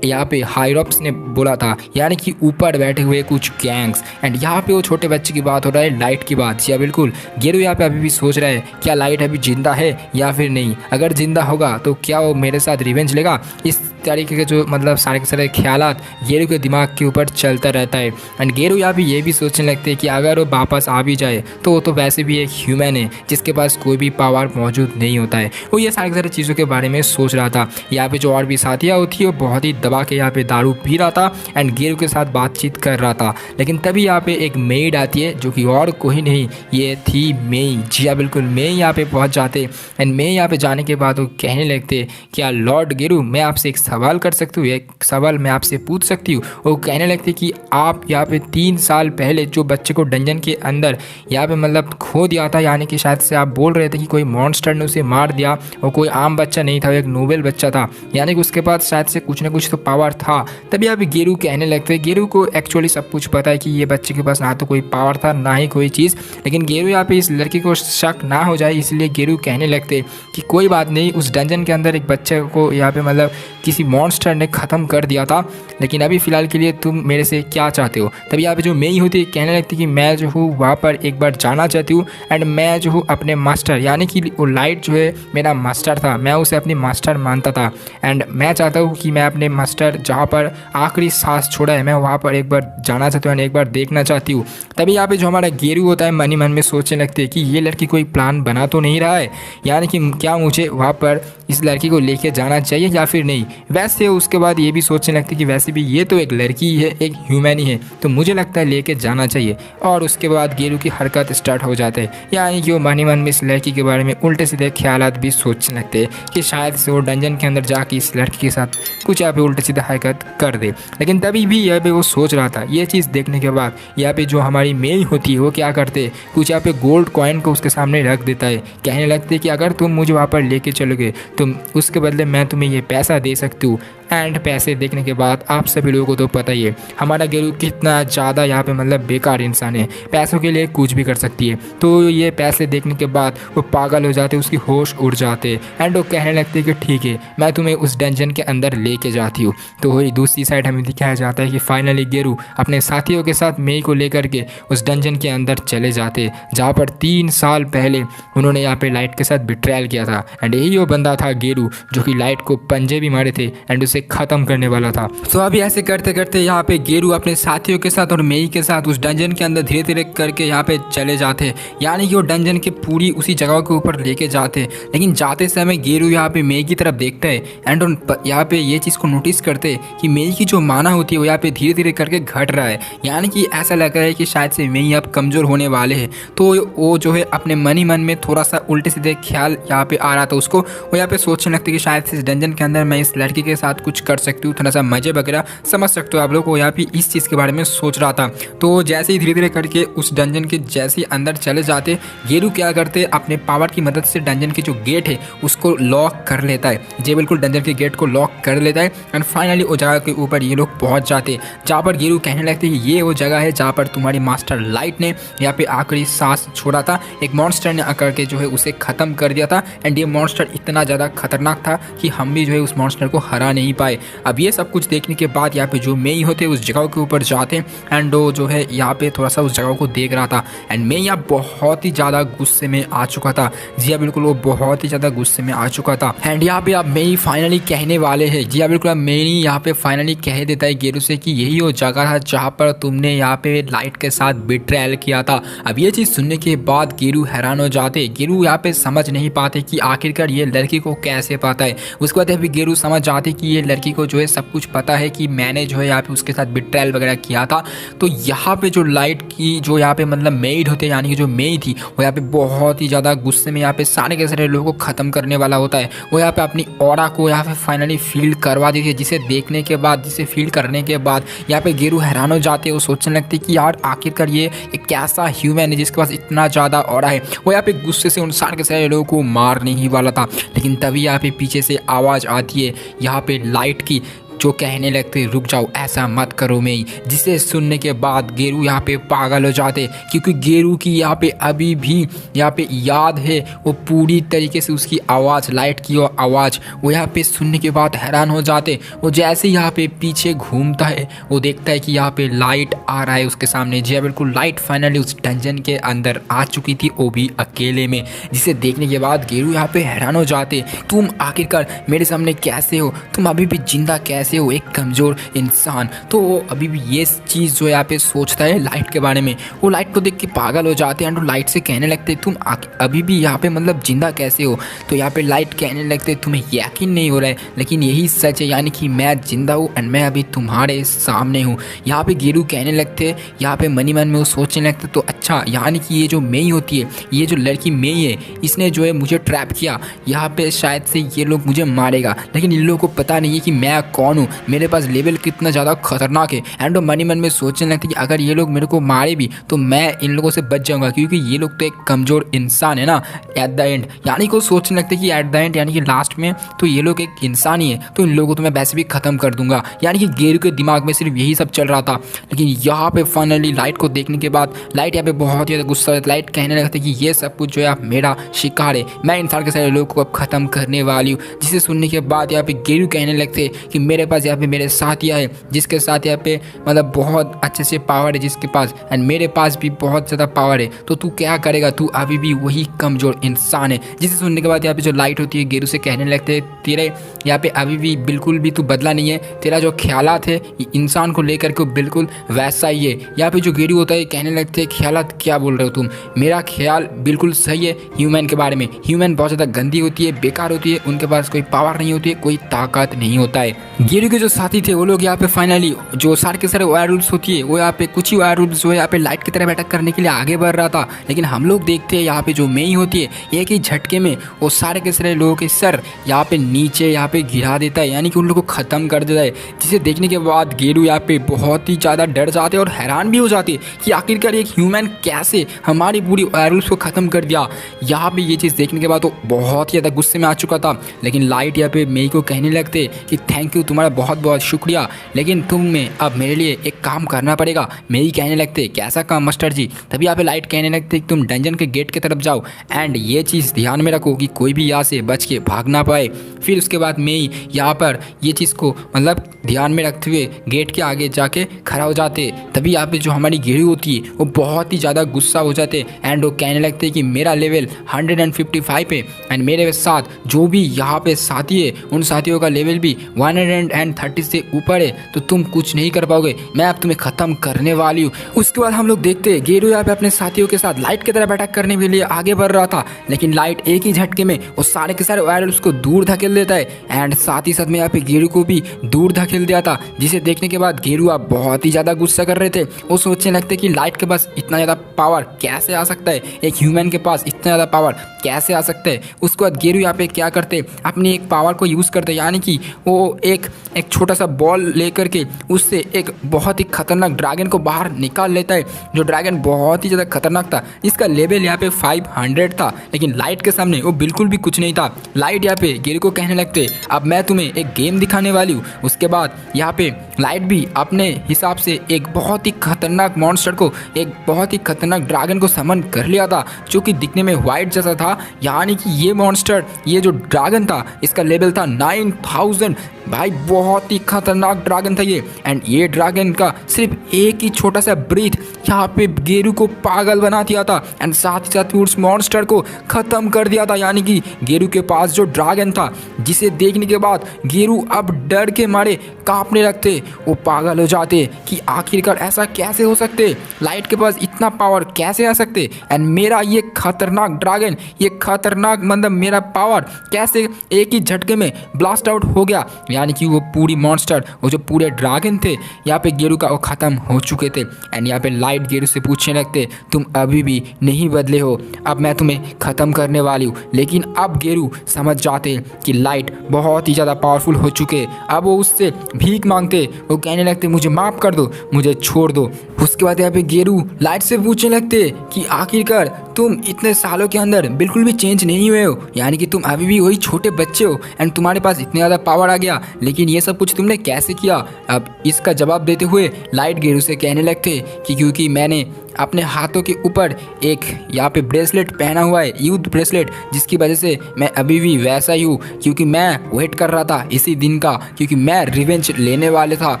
यहाँ पे हाईरॉप्स ने बोला था, यानी कि ऊपर बैठे हुए कुछ गैंग्स। एंड यहाँ पे वो छोटे बच्चे की बात हो रहा है, लाइट की बात। या बिल्कुल गेरू यहाँ पे अभी भी सोच रहा है क्या लाइट अभी जिंदा है या फिर नहीं, अगर जिंदा होगा तो क्या वो मेरे साथ रिवेंज लेगा। इस तरीके के जो मतलब सारे के सारे ख्यालात गेरू के दिमाग के ऊपर चलता रहता है। एंड गेरू यहाँ पे ये भी सोचने लगते हैं कि अगर वो वापस आ भी जाए तो वो तो वैसे भी एक ह्यूमन है जिसके पास कोई भी पावर मौजूद नहीं होता है। वो ये सारी सारी चीज़ों के बारे में सोच रहा था। यहाँ पे जो और भी साथियाँ होती है वो बहुत ही दबा के यहाँ पे दारू पी रहा था एंड गेरू के साथ बातचीत कर रहा था। लेकिन तभी यहाँ पे एक मेड आती है जो कि और कोई नहीं, ये थी मेई। जी हाँ बिल्कुल, मेई यहाँ पे पहुँच जाते। एंड मेई यहाँ पे जाने के बाद वो कहने लगते क्या लॉर्ड गेरू मैं आपसे एक सवाल कर सकती हूँ, एक सवाल मैं आपसे पूछ सकती हूँ। वो कहने लगते कि आप यहाँ पे 3 साल पहले जो बच्चे को डंजन के अंदर यहाँ पे मतलब खो दिया था, यानी कि शायद से आप बोल रहे थे कि कोई मॉन्स्टर ने उसे मार दिया, वो कोई आम बच्चा नहीं था, वो एक नोबेल बच्चा था, यानी कि उसके पास शायद से कुछ ना कुछ तो पावर था। तभी यहाँ पे गेरू कहने लगते, गेरू को एक्चुअली सब कुछ पता है कि ये बच्चे के पास ना तो कोई पावर था ना ही कोई चीज़, लेकिन गेरू यहाँ पे इस लड़की को शक ना हो जाए इसलिए गेरू कहने लगते कि कोई बात नहीं, उस डंजन के अंदर एक बच्चे को यहाँ पे मतलब किसी मॉन्स्टर ने ख़त्म कर दिया था, लेकिन अभी फ़िलहाल के लिए तुम मेरे से क्या चाहते हो। तभी यहाँ पे जो मेई होती है कहने लगती कि मैं जो हूँ वहाँ पर एक बार जाना चाहती हूँ, एंड मैं जो हूँ अपने मास्टर यानी कि वो लाइट जो है मेरा मास्टर था, मैं उसे अपनी मास्टर मानता था, एंड मैं चाहता हूँ कि मैं अपने मास्टर जहाँ पर आखिरी सांस छोड़ा है मैं वहाँ पर एक बार जाना चाहती हूँ, एक बार देखना चाहती हूँ। तभी यहाँ पे जो हमारा गेरू होता है मन ही मन में सोचने लगते हैं कि ये लड़की कोई प्लान बना तो नहीं रहा है, यानी कि क्या मुझे वहाँ पर इस लड़की को लेके जाना चाहिए या फिर नहीं। वैसे उसके बाद ये भी सोचने लगते कि वैसे भी ये तो एक लड़की ही है, एक ह्यूमन ही है, तो मुझे लगता है लेके जाना चाहिए। और उसके बाद गेरू की हरकत स्टार्ट हो जाते हैं, यानी कि वो मन ही मन में इस लड़की के बारे में उल्टे सीधे ख्यालात भी सोचने लगते हैं कि शायद से वो डंजन के अंदर जाके इस लड़की के साथ कुछ यहाँ पे उल्टे सीधे हरकत कर दे। लेकिन तभी भी यहाँ पे वो सोच रहा था, ये चीज़ देखने के बाद यहाँ पे जो हमारी मेई होती है वो क्या करते, कुछ यहाँ पे गोल्ड कॉइन को उसके सामने रख देता है, कहने लगते कि अगर तुम मुझे वहाँ पर लेके चलोगे तुम उसके बदले मैं तुम्हें ये पैसा दे सकती हूँ। एंड पैसे देखने के बाद आप सभी लोगों को तो पता ही है हमारा गेरू कितना ज़्यादा यहाँ पे मतलब बेकार इंसान है, पैसों के लिए कुछ भी कर सकती है। तो ये पैसे देखने के बाद वो पागल हो जाते, उसकी होश उड़ जाते, एंड वो कहने लगते कि ठीक है मैं तुम्हें उस डंजन के अंदर लेके जाती हूँ। तो वही दूसरी साइड हमें दिखाया जाता है कि फाइनली गेरू अपने साथियों के साथ मेई को लेकर के उस डंजन के अंदर चले जाते जहाँ पर 3 साल पहले उन्होंने यहाँ पे लाइट के साथ बिट्रायल किया था, एंड यही वो बंदा था गेरू जो कि लाइट को पंजे भी मारे थे एंड उसे ख़त्म करने वाला था। तो अभी ऐसे करते करते यहाँ पे गेरू अपने साथियों के साथ और मेई के साथ उस डंजन के अंदर धीरे धीरे करके यहाँ पे चले जाते, यानी कि वो डंजन के पूरी उसी जगह के ऊपर लेके जाते। लेकिन जाते समय गेरू यहाँ पे मेई की तरफ देखता है एंड उन यहाँ पे ये चीज़ को नोटिस करते कि मेई की जो माना होती है वो यहाँ पे धीरे धीरे करके घट रहा है, यानी कि ऐसा लग रहा है कि शायद से मेई अब कमज़ोर होने वाले हैं। तो वो जो है अपने मन ही मन में थोड़ा सा उल्टे सीधे ख्याल यहाँ पे आ रहा था उसको, वो यहाँ पे सोचने लगते कि शायद से इस डंजन के अंदर मैं इस लड़की के साथ कुछ कर सकती हूँ, थोड़ा सा मजे वगैरह समझ सकते हो आप लोग। वो यहाँ पे इस चीज़ के बारे में सोच रहा था। तो जैसे ही धीरे धीरे करके उस डंजन के जैसे ही अंदर चले जाते, गेरू क्या करते अपने पावर की मदद से डंजन के जो गेट है उसको लॉक कर लेता है, जी बिल्कुल डंजन के गेट को लॉक कर लेता है। एंड फाइनली वो जगह के ऊपर ये लोग पहुँच जाते जहाँ पर गेरू कहने लगते कि ये वो जगह है जहाँ पर तुम्हारी मास्टर लाइट ने यहाँ पे आखिरी सांस छोड़ा था, एक मॉन्स्टर ने आकर के जो है उसे ख़त्म कर दिया था। एंड ये मॉन्स्टर इतना ज़्यादा खतरनाक था कि हम भी जो है उस मॉन्स्टर को हरा नहीं पाए। अब ये सब कुछ देखने के बाद यहाँ पे जो मेई होते उस जगह के ऊपर जाते एंड वो जो है यहाँ पे थोड़ा सा उस जगह को देख रहा था, एंड मेई यहाँ बहुत ही ज़्यादा गुस्से में आ चुका था। जी हाँ बिल्कुल, वो बहुत ही ज़्यादा गुस्से में आ चुका था। एंड यहाँ पे अब मेई फाइनली कहने वाले हैं, जी हाँ बिल्कुल, अब मेई यहाँ पे फाइनली कह देता है गेरू से कि यही वो जगह है जहाँ पर तुमने यहाँ पे लाइट के साथ बिट्रायल किया था। अब ये चीज़ सुनने के बाद गेरू हैरान हो जाते, गेरू यहाँ पे समझ नहीं पाते कि आखिरकार ये लड़की को कैसे पता है। उसके बाद अभी गेरू समझ जाते कि ये लड़की को जो है सब कुछ पता है कि मैंने जो है यहाँ पे उसके साथ बिट्रायल वगैरह किया था। तो यहाँ पे जो लाइट की जो यहाँ पे मतलब मेड होते यानी कि जो मेई थी वो यहाँ पे बहुत ही ज़्यादा गुस्से में यहाँ पे सारे के सारे लोगों को ख़त्म करने वाला होता है। वो यहाँ पे अपनी ऑरा को यहाँ पे फाइनली फील करवा देती है, जिसे देखने के बाद जिसे फील करने के बाद यहाँ पे गेरू हैरान हो जाते हैं। वो सोचने लगते कि यार आखिरकार ये एक कैसा ह्यूमन है जिसके पास इतना ज़्यादा ऑरा है। वो यहाँ पे गुस्से से उन सारे के सारे लोगों को मारने ही वाला था, लेकिन तभी यहाँ पे पीछे से आवाज़ आती है यहाँ पे लाइट की, जो कहने लगते रुक जाओ ऐसा मत करो मेई, जिसे सुनने के बाद गेरू यहाँ पे पागल हो जाते, क्योंकि गेरू की यहाँ पे अभी भी यहाँ पे याद है वो पूरी तरीके से उसकी आवाज़, लाइट की वो आवाज़। वो यहाँ पे सुनने के बाद हैरान हो जाते। वो जैसे यहाँ पे पीछे घूमता है वो देखता है कि यहाँ पे लाइट आ रहा है उसके सामने। जी बिल्कुल, लाइट फाइनली उस डंजन के अंदर आ चुकी थी, वो भी अकेले में, जिसे देखने के बाद गेरू यहाँ पे हैरान हो जाते। तुम आखिरकार मेरे सामने कैसे हो, तुम अभी भी जिंदा कैसे हो, एक कमज़ोर इंसान। तो वो अभी भी ये चीज़ जो यहाँ पे सोचता है लाइट के बारे में। वो लाइट को देख के पागल हो जाते हैं एंड लाइट से कहने लगते तुम अभी भी यहाँ पे मतलब जिंदा कैसे हो। तो यहाँ पे लाइट कहने लगते तुम्हें यकीन नहीं हो रहा है, लेकिन यही सच है, यानी कि मैं जिंदा हूँ एंड मैं अभी तुम्हारे सामने हूँ। यहाँ पे गेरू कहने लगते, यहाँ पे मनी मन में वो सोचने लगते तो अच्छा यानी कि ये जो मेई होती है, ये जो लड़की मेई है, इसने जो है मुझे ट्रैप किया, यहाँ पे शायद से ये लोग मुझे मारेगा, लेकिन इन लोगों को पता नहीं है कि मैं कौन कौन हूँ, मेरे पास लेवल कितना ज़्यादा खतरनाक है। एंड वो मन में सोचने लगते कि अगर ये लोग मेरे को मारे भी तो मैं इन लोगों से बच जाऊँगा, क्योंकि ये लोग तो एक कमज़ोर इंसान है ना एट द एंड। यानी कि वो सोचने लगते कि एट द एंड यानी कि लास्ट में तो ये लोग एक इंसान ही है, तो इन लोगों को तो मैं वैसे भी ख़त्म कर दूंगा। यानी कि गेरू के दिमाग में सिर्फ यही सब चल रहा था। लेकिन यहाँ पे फाइनली लाइट को देखने के बाद लाइट यहाँ पे बहुत ही ज़्यादा गुस्सा है। लाइट कहने लगता है कि ये सब कुछ जो है मेरा शिकार है, मैं इन सारे के सारे लोगों को अब ख़त्म करने वाली हूँ। जिसे सुनने के बाद यहाँ पे गेरू कहने लगते कि मेरे पास यहाँ पे मेरे साथिया है, जिसके साथ यहाँ पे मतलब बहुत अच्छे से पावर है जिसके पास, एंड मेरे पास भी बहुत ज़्यादा पावर है, तो तू क्या करेगा, तू अभी भी वही कमज़ोर इंसान है। जिसे सुनने के बाद यहाँ पे जो लाइट होती है गेरू से कहने लगते हैं तेरे यहाँ पे अभी भी बिल्कुल भी तू बदला नहीं है, तेरा जो ख्यालात है इंसान को लेकर के बिल्कुल वैसा ही है। यहाँ पे जो गेरू होता है कहने लगते हैं ख्यालात क्या बोल रहे हो तुम, मेरा ख्याल बिल्कुल सही है ह्यूमन के बारे में। ह्यूमन बहुत ज़्यादा गंदी होती है, बेकार होती है, उनके पास कोई पावर नहीं होती है, कोई ताकत नहीं होता है। गेरू के जो साथी थे वो लोग यहाँ पे फाइनली जो सारे के सारे वायर रूल्स होती है वो यहाँ पे कुछ ही वायर रूल्स जो है यहाँ पे लाइट की तरह अटैक करने के लिए आगे बढ़ रहा था। लेकिन हम लोग देखते हैं यहाँ पे जो मेई होती है एक ही झटके में वो सारे के सारे लोगों के सर यहाँ पे नीचे यहाँ पे गिरा देता है, यानी कि उन लोगों को ख़त्म कर देता है। जिसे देखने के बाद गेरू यहाँ पे बहुत ही ज़्यादा डर जाते और हैरान भी हो जाते कि आखिरकार एक ह्यूमन कैसे हमारी पूरी वायरस को ख़त्म कर दिया। यहाँ पे ये चीज़ देखने के बाद तो बहुत ही ज़्यादा गुस्से में आ चुका था। लेकिन लाइट यहाँ पे मेई को कहने लगते कि थैंक यू, तुम्हारा बहुत बहुत शुक्रिया, लेकिन तुम्हें अब मेरे लिए एक काम करना पड़ेगा। मेई कहने लगते कैसा काम मास्टर जी। तभी यहाँ पे लाइट कहने लगते कि तुम डंजन के गेट की तरफ जाओ एंड ये चीज़ ध्यान में रखो कि कोई भी यहाँ से बच के भाग ना पाए। फिर उसके बाद मेई यहाँ पर ये चीज़ को मतलब ध्यान में रखते हुए गेट के आगे जाके खड़ा हो जाते। तभी यहाँ पे जो हमारी गेरू होती है वो बहुत ही ज़्यादा गुस्सा हो जाते एंड वो कहने लगते कि मेरा लेवल 155 है एंड मेरे साथ जो भी यहाँ पे साथी है उन साथियों का लेवल भी 130 से ऊपर है, तो तुम कुछ नहीं कर पाओगे, मैं अब तुम्हें ख़त्म करने वाली हूँ। उसके बाद हम लोग देखते हैं गेरू यहाँ पे अपने साथियों के साथ लाइट की तरफ अटैक करने के लिए आगे बढ़ रहा था। लेकिन लाइट एक ही झटके में वो सारे के सारे वायरस को दूर धकेल देता है एंड साथ ही साथ में यहाँ पे गेरू को भी दूर धकेल दिया था। जिसे देखने के बाद गेरू आप बहुत ही ज़्यादा गुस्सा कर रहे थे। वो सोचने लगते कि लाइट के पास इतना ज़्यादा पावर कैसे आ सकता है, एक ह्यूमन के पास इतना ज़्यादा पावर कैसे आ सकता है। उसके बाद गेरू यहाँ पे क्या करते, अपनी एक पावर को यूज़ करते, यानी कि वो एक छोटा सा बॉल लेकर के उससे एक बहुत ही खतरनाक ड्रैगन को बाहर निकाल लेता है। जो ड्रैगन बहुत ही ज़्यादा खतरनाक था, इसका लेवल यहाँ पे 500 था, लेकिन लाइट के सामने वो बिल्कुल भी कुछ नहीं था। लाइट यहाँ पे गेरू को कहने लगते अब मैं तुम्हें एक गेम दिखाने वाली हूँ। उसके बाद यहाँ पे लाइट भी अपने हिसाब से एक बहुत ही खतरनाक मॉन्स्टर को, एक बहुत ही खतरनाक ड्रैगन को समन कर लिया था, जो कि दिखने में वाइट जैसा था। यानी कि ये मॉन्स्टर, ये जो ड्रैगन था, इसका लेवल था 9000। भाई बहुत ही खतरनाक ड्रैगन था ये। एंड ये ड्रैगन का सिर्फ एक ही छोटा सा ब्रीथ यहाँ पे गेरू को पागल बना दिया था एंड साथ ही साथ उस मॉन्स्टर को ख़त्म कर दिया था। यानी कि गेरू के पास जो ड्रैगन था, जिसे देखने के बाद गेरू अब डर के मारे कांपने लगते, वो पागल हो जाते कि आखिरकार ऐसा कैसे हो सकते, लाइट के पास इतना पावर कैसे आ सकते एंड मेरा ये खतरनाक ड्रैगन, ये खतरनाक मतलब मेरा पावर कैसे एक ही झटके में ब्लास्ट आउट हो गया। यानी कि वो पूरी मॉन्स्टर, वो जो पूरे ड्रैगन थे यहाँ पे गेरू का वो ख़त्म हो चुके थे। एंड यहाँ पे लाइट गेरू से पूछने लगते तुम अभी भी नहीं बदले हो, अब मैं तुम्हें ख़त्म करने वाली हूँ। लेकिन अब गेरू समझ जाते कि लाइट बहुत ही ज़्यादा पावरफुल हो चुके। अब वो उससे भीख मांगते, वो कहने लगते मुझे माफ़ कर दो, मुझे छोड़ दो। उसके बाद यहाँ पे गेरू लाइट से पूछने लगते कि आखिरकार तुम इतने सालों के अंदर बिल्कुल भी चेंज नहीं हुए हो, यानी कि तुम अभी भी वही छोटे बच्चे हो एंड तुम्हारे पास इतने ज़्यादा पावर आ गया, लेकिन ये सब कुछ तुमने कैसे किया। अब इसका जवाब देते हुए लाइट गेरू से कहने लगते कि क्योंकि मैंने अपने हाथों के ऊपर एक यहाँ पे ब्रेसलेट पहना हुआ है, यूथ ब्रेसलेट, जिसकी वजह से मैं अभी भी वैसा ही हूँ, क्योंकि मैं वेट कर रहा था इसी दिन का, क्योंकि मैं रिवेंज लेने वाले था,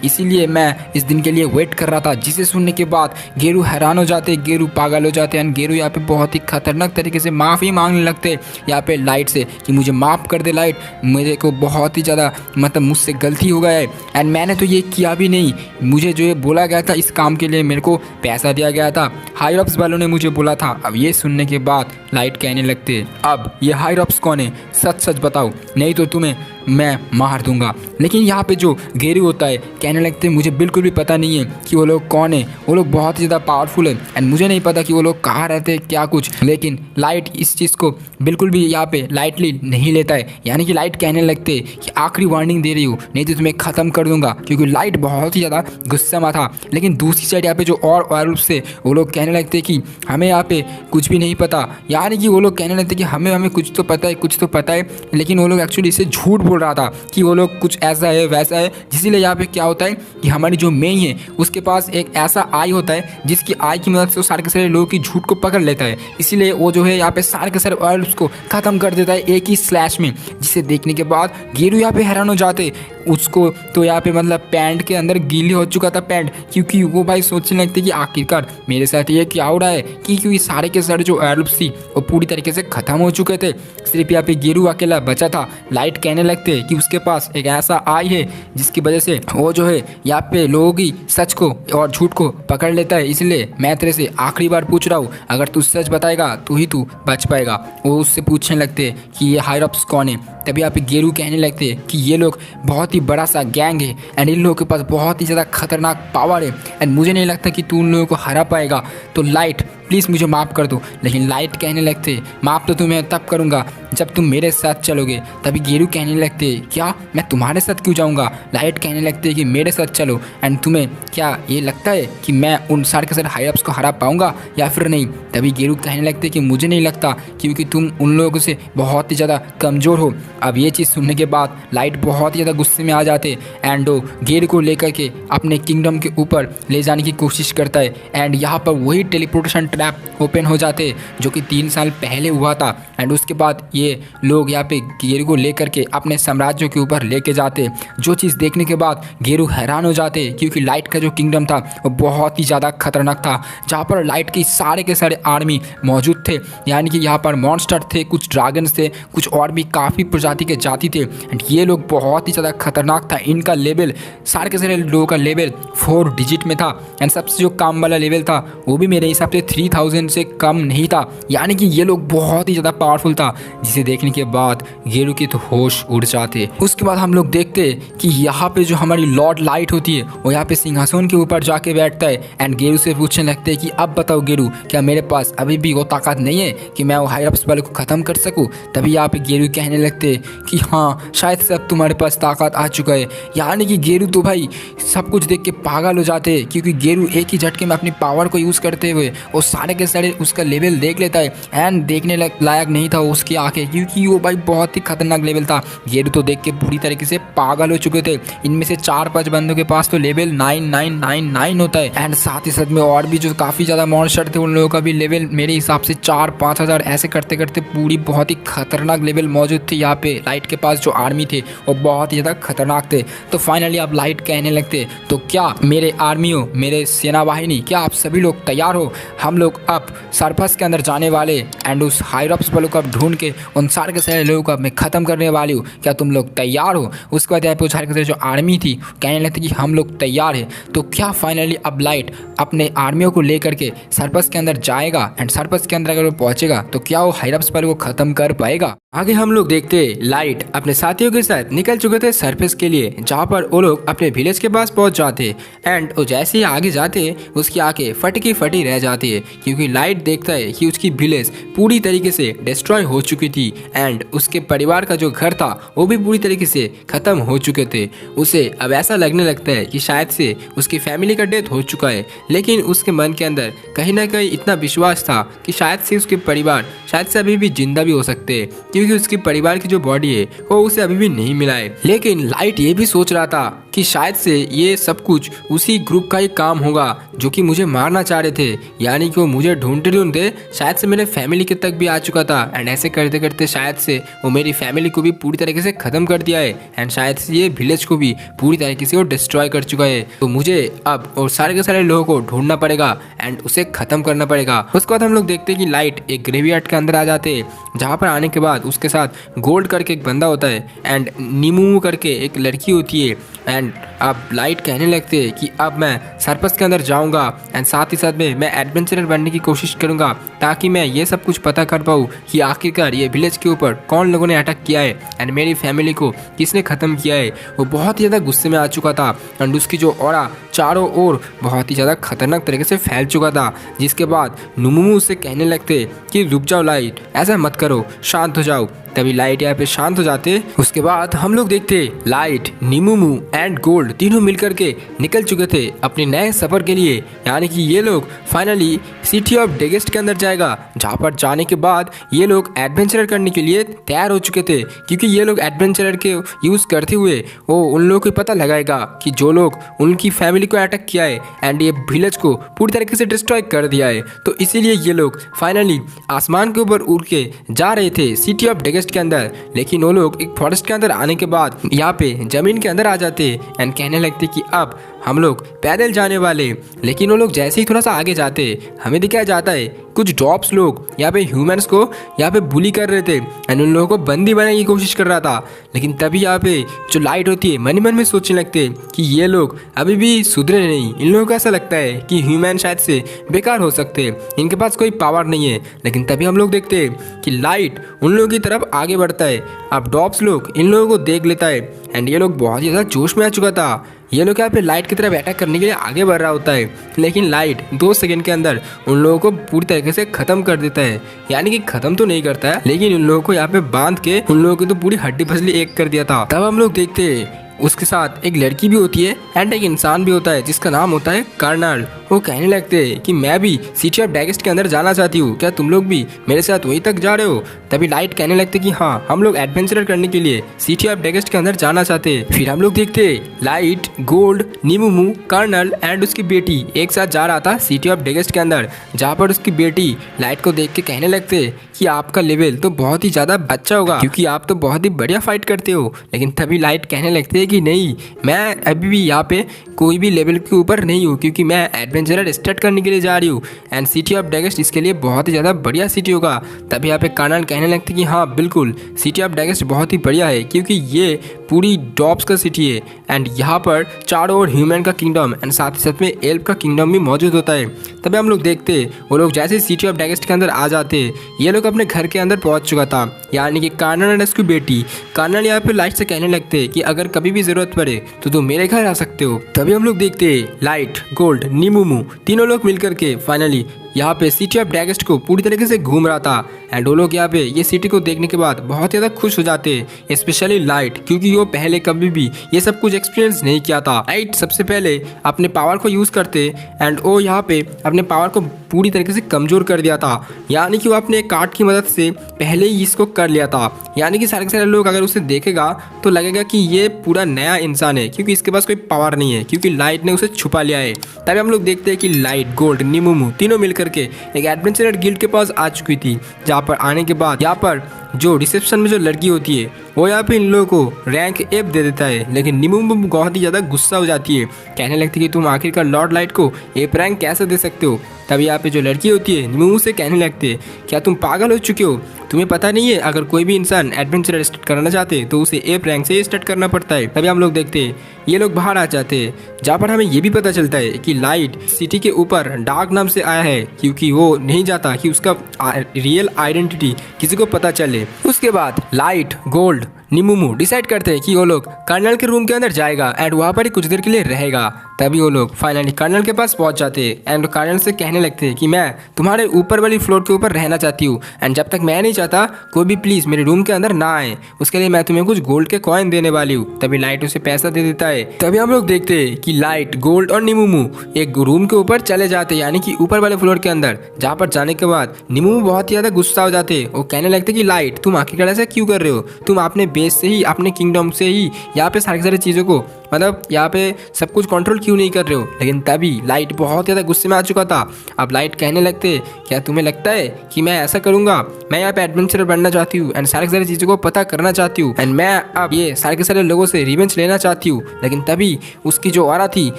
इसीलिए मैं इस दिन के लिए वेट कर रहा था। जिसे सुनने के बाद गेरू हैरान हो जाते, गेरू पागल हो जाते एंड गेरू यहाँ पे बहुत ही खतरनाक तरीके से माफ़ी मांगने लगते यहाँ पे लाइट से कि मुझे माफ़ कर दे लाइट, मेरे को बहुत ही ज़्यादा मतलब मुझसे गलती हो गया है एंड मैंने तो ये किया भी नहीं, मुझे जो ये बोला गया था इस काम के लिए मेरे को पैसा दिया गया था, हाई रॉप्स वालों ने मुझे बोला था। अब ये सुनने के बाद लाइट कहने लगते अब ये हाई रॉप्स कौन है, सच सच बताओ, नहीं तो तुम्हें मैं मार दूंगा। लेकिन यहाँ पे जो गेरू होता है कहने लगते हैं मुझे बिल्कुल भी पता नहीं है कि वो लोग कौन है, वो लोग बहुत ही ज़्यादा पावरफुल है एंड मुझे नहीं पता कि वो लोग कहाँ रहते हैं क्या कुछ। लेकिन लाइट इस चीज़ को बिल्कुल भी यहाँ पे लाइटली नहीं लेता है, यानी कि लाइट कहने लगते कि आखिरी वार्निंग दे रही हूँ नहीं तो तुम्हें ख़त्म कर दूंगा, क्योंकि लाइट बहुत ही ज़्यादा गुस्सा में था। लेकिन दूसरी साइड यहाँ पे जो और वायरल्स थे वो लोग कहने लगते कि हमें यहाँ पे कुछ भी नहीं पता, यानी कि वो लोग कहने लगते कि हमें कुछ तो पता है, कुछ तो पता है। लेकिन वो लोग एक्चुअली इसे झूठ बोल रहा था कि वो लोग कुछ ऐसा है वैसा है। इसीलिए यहाँ पे क्या होता है कि हमारी जो मेन है उसके पास एक ऐसा आई होता है जिसकी आई की मदद से वो सारे के सारे लोगों की झूठ को पकड़ लेता है। इसीलिए वो जो है यहाँ पे सारे के सारे वायरल्स को ख़त्म कर देता है एक ही स्लैश में, जिसे देखने के बाद गेरू यहाँ पे हैरान हो जाते। उसको तो यहाँ पे मतलब पैंट के अंदर गीली हो चुका था पैंट, क्योंकि वो भाई सोचने लगते कि आखिरकार मेरे साथ ये क्या हो रहा है कि क्योंकि सारे के सारे जो एयरलुप्स थी वो पूरी तरीके से ख़त्म हो चुके थे। सिर्फ यहाँ पे गेरू अकेला बचा था। लाइट कहने लगते कि उसके पास एक ऐसा आई है जिसकी वजह से वो जो है यहाँ पे लोगों की सच को और झूठ को पकड़ लेता है। इसलिए मैं तेरे से आखिरी बार पूछ रहा हूँ, अगर तू सच बताएगा तो ही तू बच पाएगा। वो उससे पूछने लगते कि ये हायरअप्स कौन है। तभी यहाँ पे गेरू कहने लगते कि ये लोग बहुत ही बड़ा सा गैंग है एंड इन लोगों के पास बहुत ही ज़्यादा खतरनाक पावर है एंड मुझे नहीं लगता कि तू उन लोगों को हरा पाएगा, तो लाइट प्लीज़ मुझे माफ़ कर दो। लेकिन लाइट कहने लगते माफ़ तो तुम्हें तब करूँगा जब तुम मेरे साथ चलोगे। तभी गेरू कहने लगते क्या मैं तुम्हारे साथ क्यों जाऊँगा। लाइट कहने लगते कि मेरे साथ चलो एंड तुम्हें क्या ये लगता है कि मैं उन सारे के सारे हायरअप्स को हरा पाऊँगा या फिर नहीं। तभी गेरू कहने लगते कि मुझे नहीं लगता, क्योंकि तुम उन लोगों से बहुत ही ज़्यादा कमज़ोर हो। अब ये चीज़ सुनने के बाद लाइट बहुत ही ज़्यादा गुस्से में आ जाते एंड वो गेरू को लेकर के अपने किंगडम के ऊपर ले जाने की कोशिश करता है एंड यहाँ पर वही टेलीपोर्टेशन ट्रैप ओपन हो जाते जो कि 3 साल पहले हुआ था एंड उसके बाद ये लोग यहाँ पे गेरू को लेकर के अपने साम्राज्यों के ऊपर लेके जाते। जो चीज़ देखने के बाद गेरू हैरान हो जाते, क्योंकि लाइट का जो किंगडम था वो बहुत ही ज़्यादा खतरनाक था, जहाँ पर लाइट की सारे के सारे आर्मी मौजूद थे। यानी कि यहाँ पर मॉन्स्टर थे, कुछ ड्रैगन्स थे, कुछ और भी काफ़ी प्रजाति के जाति थे एंड ये लोग बहुत ही ज़्यादा खतरनाक था। इनका लेवल सारे के सारे लोगों का लेवल 4 डिजिट में था एंड सबसे जो कम वाला लेवल था वो भी मेरे हिसाब से 3000 से कम नहीं था। यानी कि ये लोग बहुत ही ज़्यादा पावरफुल था, जिसे देखने के बाद गेरू के तो होश उड़ जाते। उसके बाद हम लोग देखते कि यहाँ पे जो हमारी लॉर्ड लाइट होती है वो यहाँ पे सिंहासन के ऊपर जाके बैठता है एंड गेरू से पूछने लगते हैं कि अब बताओ गेरू, क्या मेरे पास अभी भी वो ताकत नहीं है कि मैं वो हायरअप्स वाले को ख़त्म कर सकूँ। तभी यहाँ पे गेरू कहने लगते कि हाँ शायद से अब तुम्हारे पास ताकत आ चुका है। यानी कि गेरू तो भाई सब कुछ देख के पागल हो जाते हैं, क्योंकि गेरू एक ही झटके में अपनी पावर को यूज़ करते हुए वो सारे के सारे उसका लेवल देख लेता है एंड देखने लायक नहीं था उसकी आंखें, क्योंकि वो भाई बहुत ही खतरनाक लेवल था। गेरू तो देख के पूरी तरीके से पागल हो चुके थे। इनमें से 4-5 बंदों के पास तो लेवल 9999 होता है एंड साथ ही साथ में और भी जो काफ़ी ज़्यादा मॉन्स्टर थे उन लोगों का भी लेवल मेरे हिसाब से 4-5 हज़ार ऐसे करते करते पूरी बहुत ही खतरनाक लेवल मौजूद थे। यहाँ पे लाइट के पास जो आर्मी थे वो बहुत ही ज़्यादा खतरनाक थे। तो फाइनली अब लाइट कहने लगते तो क्या मेरे आर्मियों, मेरे सेना वाहिनी, क्या आप सभी लोग तैयार हो। हम लोग अब सरफस के अंदर जाने वाले एंड उस हायरअप्स वालों को अब ढूंढ के उन सारे के सारे लोगों को मैं ख़त्म करने वाली हूँ। क्या तुम लोग तैयार हो। उसके बाद यहाँ पे सारे के सारे जो आर्मी थी कहने लगती कि हम लोग तैयार है। तो क्या फाइनली अब लाइट अपने आर्मियों को लेकर के सरफस के अंदर जाएगा एंड सरफस के अंदर अगर वो पहुंचेगा तो क्या वो हायरअप्स वालों को ख़त्म कर पाएगा। आगे हम लोग देखते लाइट अपने साथियों के साथ निकल चुके थे सरफेस के लिए, जहाँ पर वो लोग अपने विलेज के पास पहुंच जाते एंड वो जैसे ही आगे जाते उसकी आंखें फटी की फटी रह जाती है, क्योंकि लाइट देखता है कि उसकी विलेज पूरी तरीके से डिस्ट्रॉय हो चुकी थी एंड उसके परिवार का जो घर था वो भी पूरी तरीके से ख़त्म हो चुके थे। उसे अब ऐसा लगने लगता है कि शायद से उसकी फैमिली का डेथ हो चुका है, लेकिन उसके मन के अंदर कहीं ना कहीं इतना विश्वास था कि शायद से उसके परिवार शायद से अभी भी जिंदा भी हो सकते हैं, क्योंकि उसके परिवार की जो बॉडी है वो उसे अभी भी नहीं मिला है। लेकिन लाइट ये भी सोच रहा था कि शायद से ये सब कुछ उसी ग्रुप का ही काम होगा जो कि मुझे मारना चाह रहे थे, यानी कि वो मुझे ढूंढते ढूंढते शायद से मेरे फैमिली के तक भी आ चुका था एंड ऐसे करते करते शायद से वो मेरी फैमिली को भी पूरी तरीके से ख़त्म कर दिया है एंड शायद से ये विलेज को भी पूरी तरीके से वो डिस्ट्रॉय कर चुका है। तो मुझे अब और सारे के सारे लोगों को ढूंढना पड़ेगा एंड उसे ख़त्म करना पड़ेगा। उसके बाद हम लोग देखते हैं कि लाइट एक ग्रेवयार्ड के अंदर आ जाते हैं, जहाँ पर आने के बाद उसके साथ गोल्ड करके एक बंदा होता है एंड नीमू करके एक लड़की होती है एंड एंड अब लाइट कहने लगते कि अब मैं सर्कस के अंदर जाऊंगा एंड साथ ही साथ में मैं एडवेंचरर बनने की कोशिश करूंगा ताकि मैं ये सब कुछ पता कर पाऊँ कि आखिरकार ये विलेज के ऊपर कौन लोगों ने अटैक किया है एंड मेरी फैमिली को किसने ख़त्म किया है। वो बहुत ही ज़्यादा गुस्से में आ चुका था एंड उसकी जो ऑरा चारों ओर बहुत ही ज़्यादा खतरनाक तरीके से फैल चुका था, जिसके बाद नुमुमु उससे कहने लगते कि रुक जाओ लाइट, ऐसा मत करो, शांत हो जाओ। तभी लाइट यहाँ पे शांत हो जाते। उसके बाद हम लोग देखते लाइट, नीमुमू एंड गोल्ड तीनों मिलकर के निकल चुके थे अपने नए सफर के लिए, यानी कि ये लोग फाइनली सिटी ऑफ डेगेस्ट के अंदर जाएगा, जहाँ पर जाने के बाद ये लोग एडवेंचर करने के लिए तैयार हो चुके थे, क्योंकि ये लोग एडवेंचरर के यूज़ करते हुए वो उन लोगों को पता लगाएगा कि जो लोग उनकी फैमिली को अटैक किया है एंड ये विलेज को पूरी तरीके से डिस्ट्रॉय कर दिया है। तो इसीलिए ये लोग फाइनली आसमान के ऊपर उड़ के जा रहे थे सिटी ऑफ डेगेस्ट के अंदर, लेकिन वो लोग एक फॉरेस्ट के अंदर आने के बाद यहाँ पे जमीन के अंदर आ जाते एंड कहने लगते कि अब हम लोग पैदल जाने वाले। लेकिन वो लोग जैसे ही थोड़ा सा आगे जाते हमें दिखाया जाता है कुछ डॉप्स लोग यहाँ पे ह्यूमंस को यहाँ पे बुली कर रहे थे एंड उन लोगों को बंदी बनाने की कोशिश कर रहा था। लेकिन तभी यहाँ पे जो लाइट होती है मन ही मन में सोचने लगते कि ये लोग अभी भी सुधरे नहीं, इन लोगों को ऐसा लगता है कि ह्यूमन शायद से बेकार हो सकते, इनके पास कोई पावर नहीं है। लेकिन तभी हम लोग देखते कि लाइट उन लोगों की तरफ आगे बढ़ता है। अब डॉप्स लोग इन लोगों को देख लेता है एंड ये लोग बहुत ही ज़्यादा जोश में आ चुका था। ये लोग यहाँ पे लाइट की तरफ अटैक करने के लिए आगे बढ़ रहा होता है, लेकिन लाइट 2 सेकंड के अंदर उन लोगों को पूरी तरीके से खत्म कर देता है। यानी कि खत्म तो नहीं करता है, लेकिन उन लोगों को यहाँ पे बांध के उन लोगों की तो पूरी हड्डी फसली एक कर दिया था। तब हम लोग देखते उसके साथ एक लड़की भी होती है एंड एक इंसान भी होता है जिसका नाम होता है कर्नल। वो कहने लगते हैं कि मैं भी सिटी ऑफ डेगेस्ट के अंदर जाना चाहती हूँ, क्या तुम लोग भी मेरे साथ वहीं तक जा रहे हो? तभी लाइट कहने लगते कि हाँ, हम लोग एडवेंचर करने के लिए सिटी ऑफ डेगेस्ट के अंदर जाना चाहते हैं। फिर हम लोग देखते लाइट, गोल्ड, नीमुमू, कर्नल एंड उसकी बेटी एक साथ जा रहा था सिटी ऑफ डेगेस्ट के अंदर, जहाँ पर उसकी बेटी लाइट को देख के कहने लगते कि आपका लेवल तो बहुत ही ज़्यादा अच्छा होगा क्योंकि आप तो बहुत ही बढ़िया फाइट करते हो। लेकिन तभी लाइट कहने लगते हैं कि नहीं, मैं अभी भी यहाँ पे कोई भी लेवल के ऊपर नहीं हूँ क्योंकि मैं एडवेंचरर स्टार्ट करने के लिए जा रही हूँ एंड सिटी ऑफ डेगेस्ट इसके लिए बहुत ही ज़्यादा बढ़िया सिटी होगा। तभी यहाँ पे कर्नल कहने लगते कि हाँ बिल्कुल, सिटी ऑफ डेगेस्ट बहुत ही बढ़िया है क्योंकि ये पूरी डॉप्स का सिटी है एंड यहाँ पर चारों ओर ह्यूमन का किंगडम एंड साथ ही साथ में एल्फ का किंगडम भी मौजूद होता है। तभी हम लोग देखते वो लोग जैसे सिटी ऑफ डेगेस्ट के अंदर आ जाते, ये लोग अपने घर के अंदर पहुंच चुका था, यानी कि कर्नल एंड उसकी बेटी। कर्नल यहाँ पे लाइट से कहने लगते कि अगर कभी भी जरूरत पड़े तो तुम मेरे घर आ सकते हो। तभी हम लोग देखते लाइट, गोल्ड, नीमुमू तीनों लोग मिलकर के फाइनली यहाँ पे सिटी ऑफ डेगेस्ट को पूरी तरीके से घूम रहा था एंड वो लोग यहाँ पे ये सिटी को देखने के बाद बहुत ज़्यादा खुश हो जाते, स्पेशली लाइट क्योंकि वो पहले कभी भी ये सब कुछ एक्सपीरियंस नहीं किया था। लाइट सबसे पहले अपने पावर को यूज़ करते एंड वो यहाँ पे अपने पावर को पूरी तरीके से कमज़ोर कर दिया था, यानी कि वो अपने कार्ड की मदद से पहले ही इसको कर लिया था। यानी कि सारे के सारे लोग अगर उसे देखेगा तो लगेगा कि ये पूरा नया इंसान है क्योंकि इसके पास कोई पावर नहीं है क्योंकि लाइट ने उसे छुपा लिया है। तभी हम लोग देखते हैं कि लाइट, गोल्ड, नीमुमू तीनों मिलकर के एक एडवेंचरर गिल्ड के पास आ चुकी थी, जहाँ पर आने के बाद यहाँ पर जो रिसेप्शन में जो लड़की होती है वो यहाँ पे इन लोगों को रैंक एप दे देता है। लेकिन नीमुमू बहुत ही ज़्यादा गुस्सा हो जाती है, कहने लगती है कि तुम आखिरकार लॉर्ड लाइट को एप रैंक कैसे दे सकते हो? तभी यहाँ पे जो लड़की होती है नीमुमू से कहने लगते हैं क्या तुम पागल हो चुके हो? तुम्हें पता नहीं है अगर कोई भी इंसान एडवेंचर स्टार्ट करना चाहते तो उसे एप रैंक से स्टार्ट करना पड़ता है। तभी हम लोग देखते हैं ये लोग बाहर आ जाते हैं, जहाँ पर हमें ये भी पता चलता है कि लाइट सिटी के ऊपर डार्क नाम से आया है क्योंकि वो नहीं चाहता कि उसका रियल आइडेंटिटी किसी को पता चले। उसके बाद लाइट, गोल्ड, नीमुमू डिसाइड करते हैं कि वो लोग कर्नल के रूम के अंदर जाएगा एंड वहाँ पर ही कुछ देर के लिए रहेगा। तभी वो लोग फाइनली कर्नल के पास पहुँच जाते हैं एंड कर्नल से कहने लगते हैं कि मैं तुम्हारे ऊपर वाली फ्लोर के ऊपर रहना चाहती हूँ एंड जब तक मैं नहीं चाहता कोई भी प्लीज़ मेरे रूम के अंदर ना आए, उसके लिए मैं तुम्हें कुछ गोल्ड के कॉइन देने वाली हूँ। तभी लाइट उसे पैसा दे देता है। तभी हम लोग देखते हैं कि लाइट, गोल्ड और नीमुमू एक रूम के ऊपर चले जाते, यानी कि ऊपर वाले फ्लोर के अंदर, जहाँ पर जाने के बाद नीमुमू बहुत ही ज़्यादा गुस्सा हो जाते। वो कहने लगते कि लाइट तुम आखिरकार ऐसा क्यों कर रहे हो? तुम अपने बेस से ही, अपने किंगडम से ही यहाँ पे सारी चीज़ों को मतलब यहाँ पे सब कुछ कंट्रोल क्यों नहीं कर रहे हो? लेकिन तभी लाइट बहुत ज़्यादा गुस्से में आ चुका था। अब लाइट कहने लगते क्या तुम्हें लगता है कि मैं ऐसा करूँगा? मैं यहाँ पे एडवेंचरर बनना चाहती हूँ एंड सारी चीज़ों को पता करना चाहती हूँ एंड मैं अब ये सारे के सारे लोगों से रिवेंज लेना चाहती हूँ। लेकिन तभी उसकी जो ऑरा थी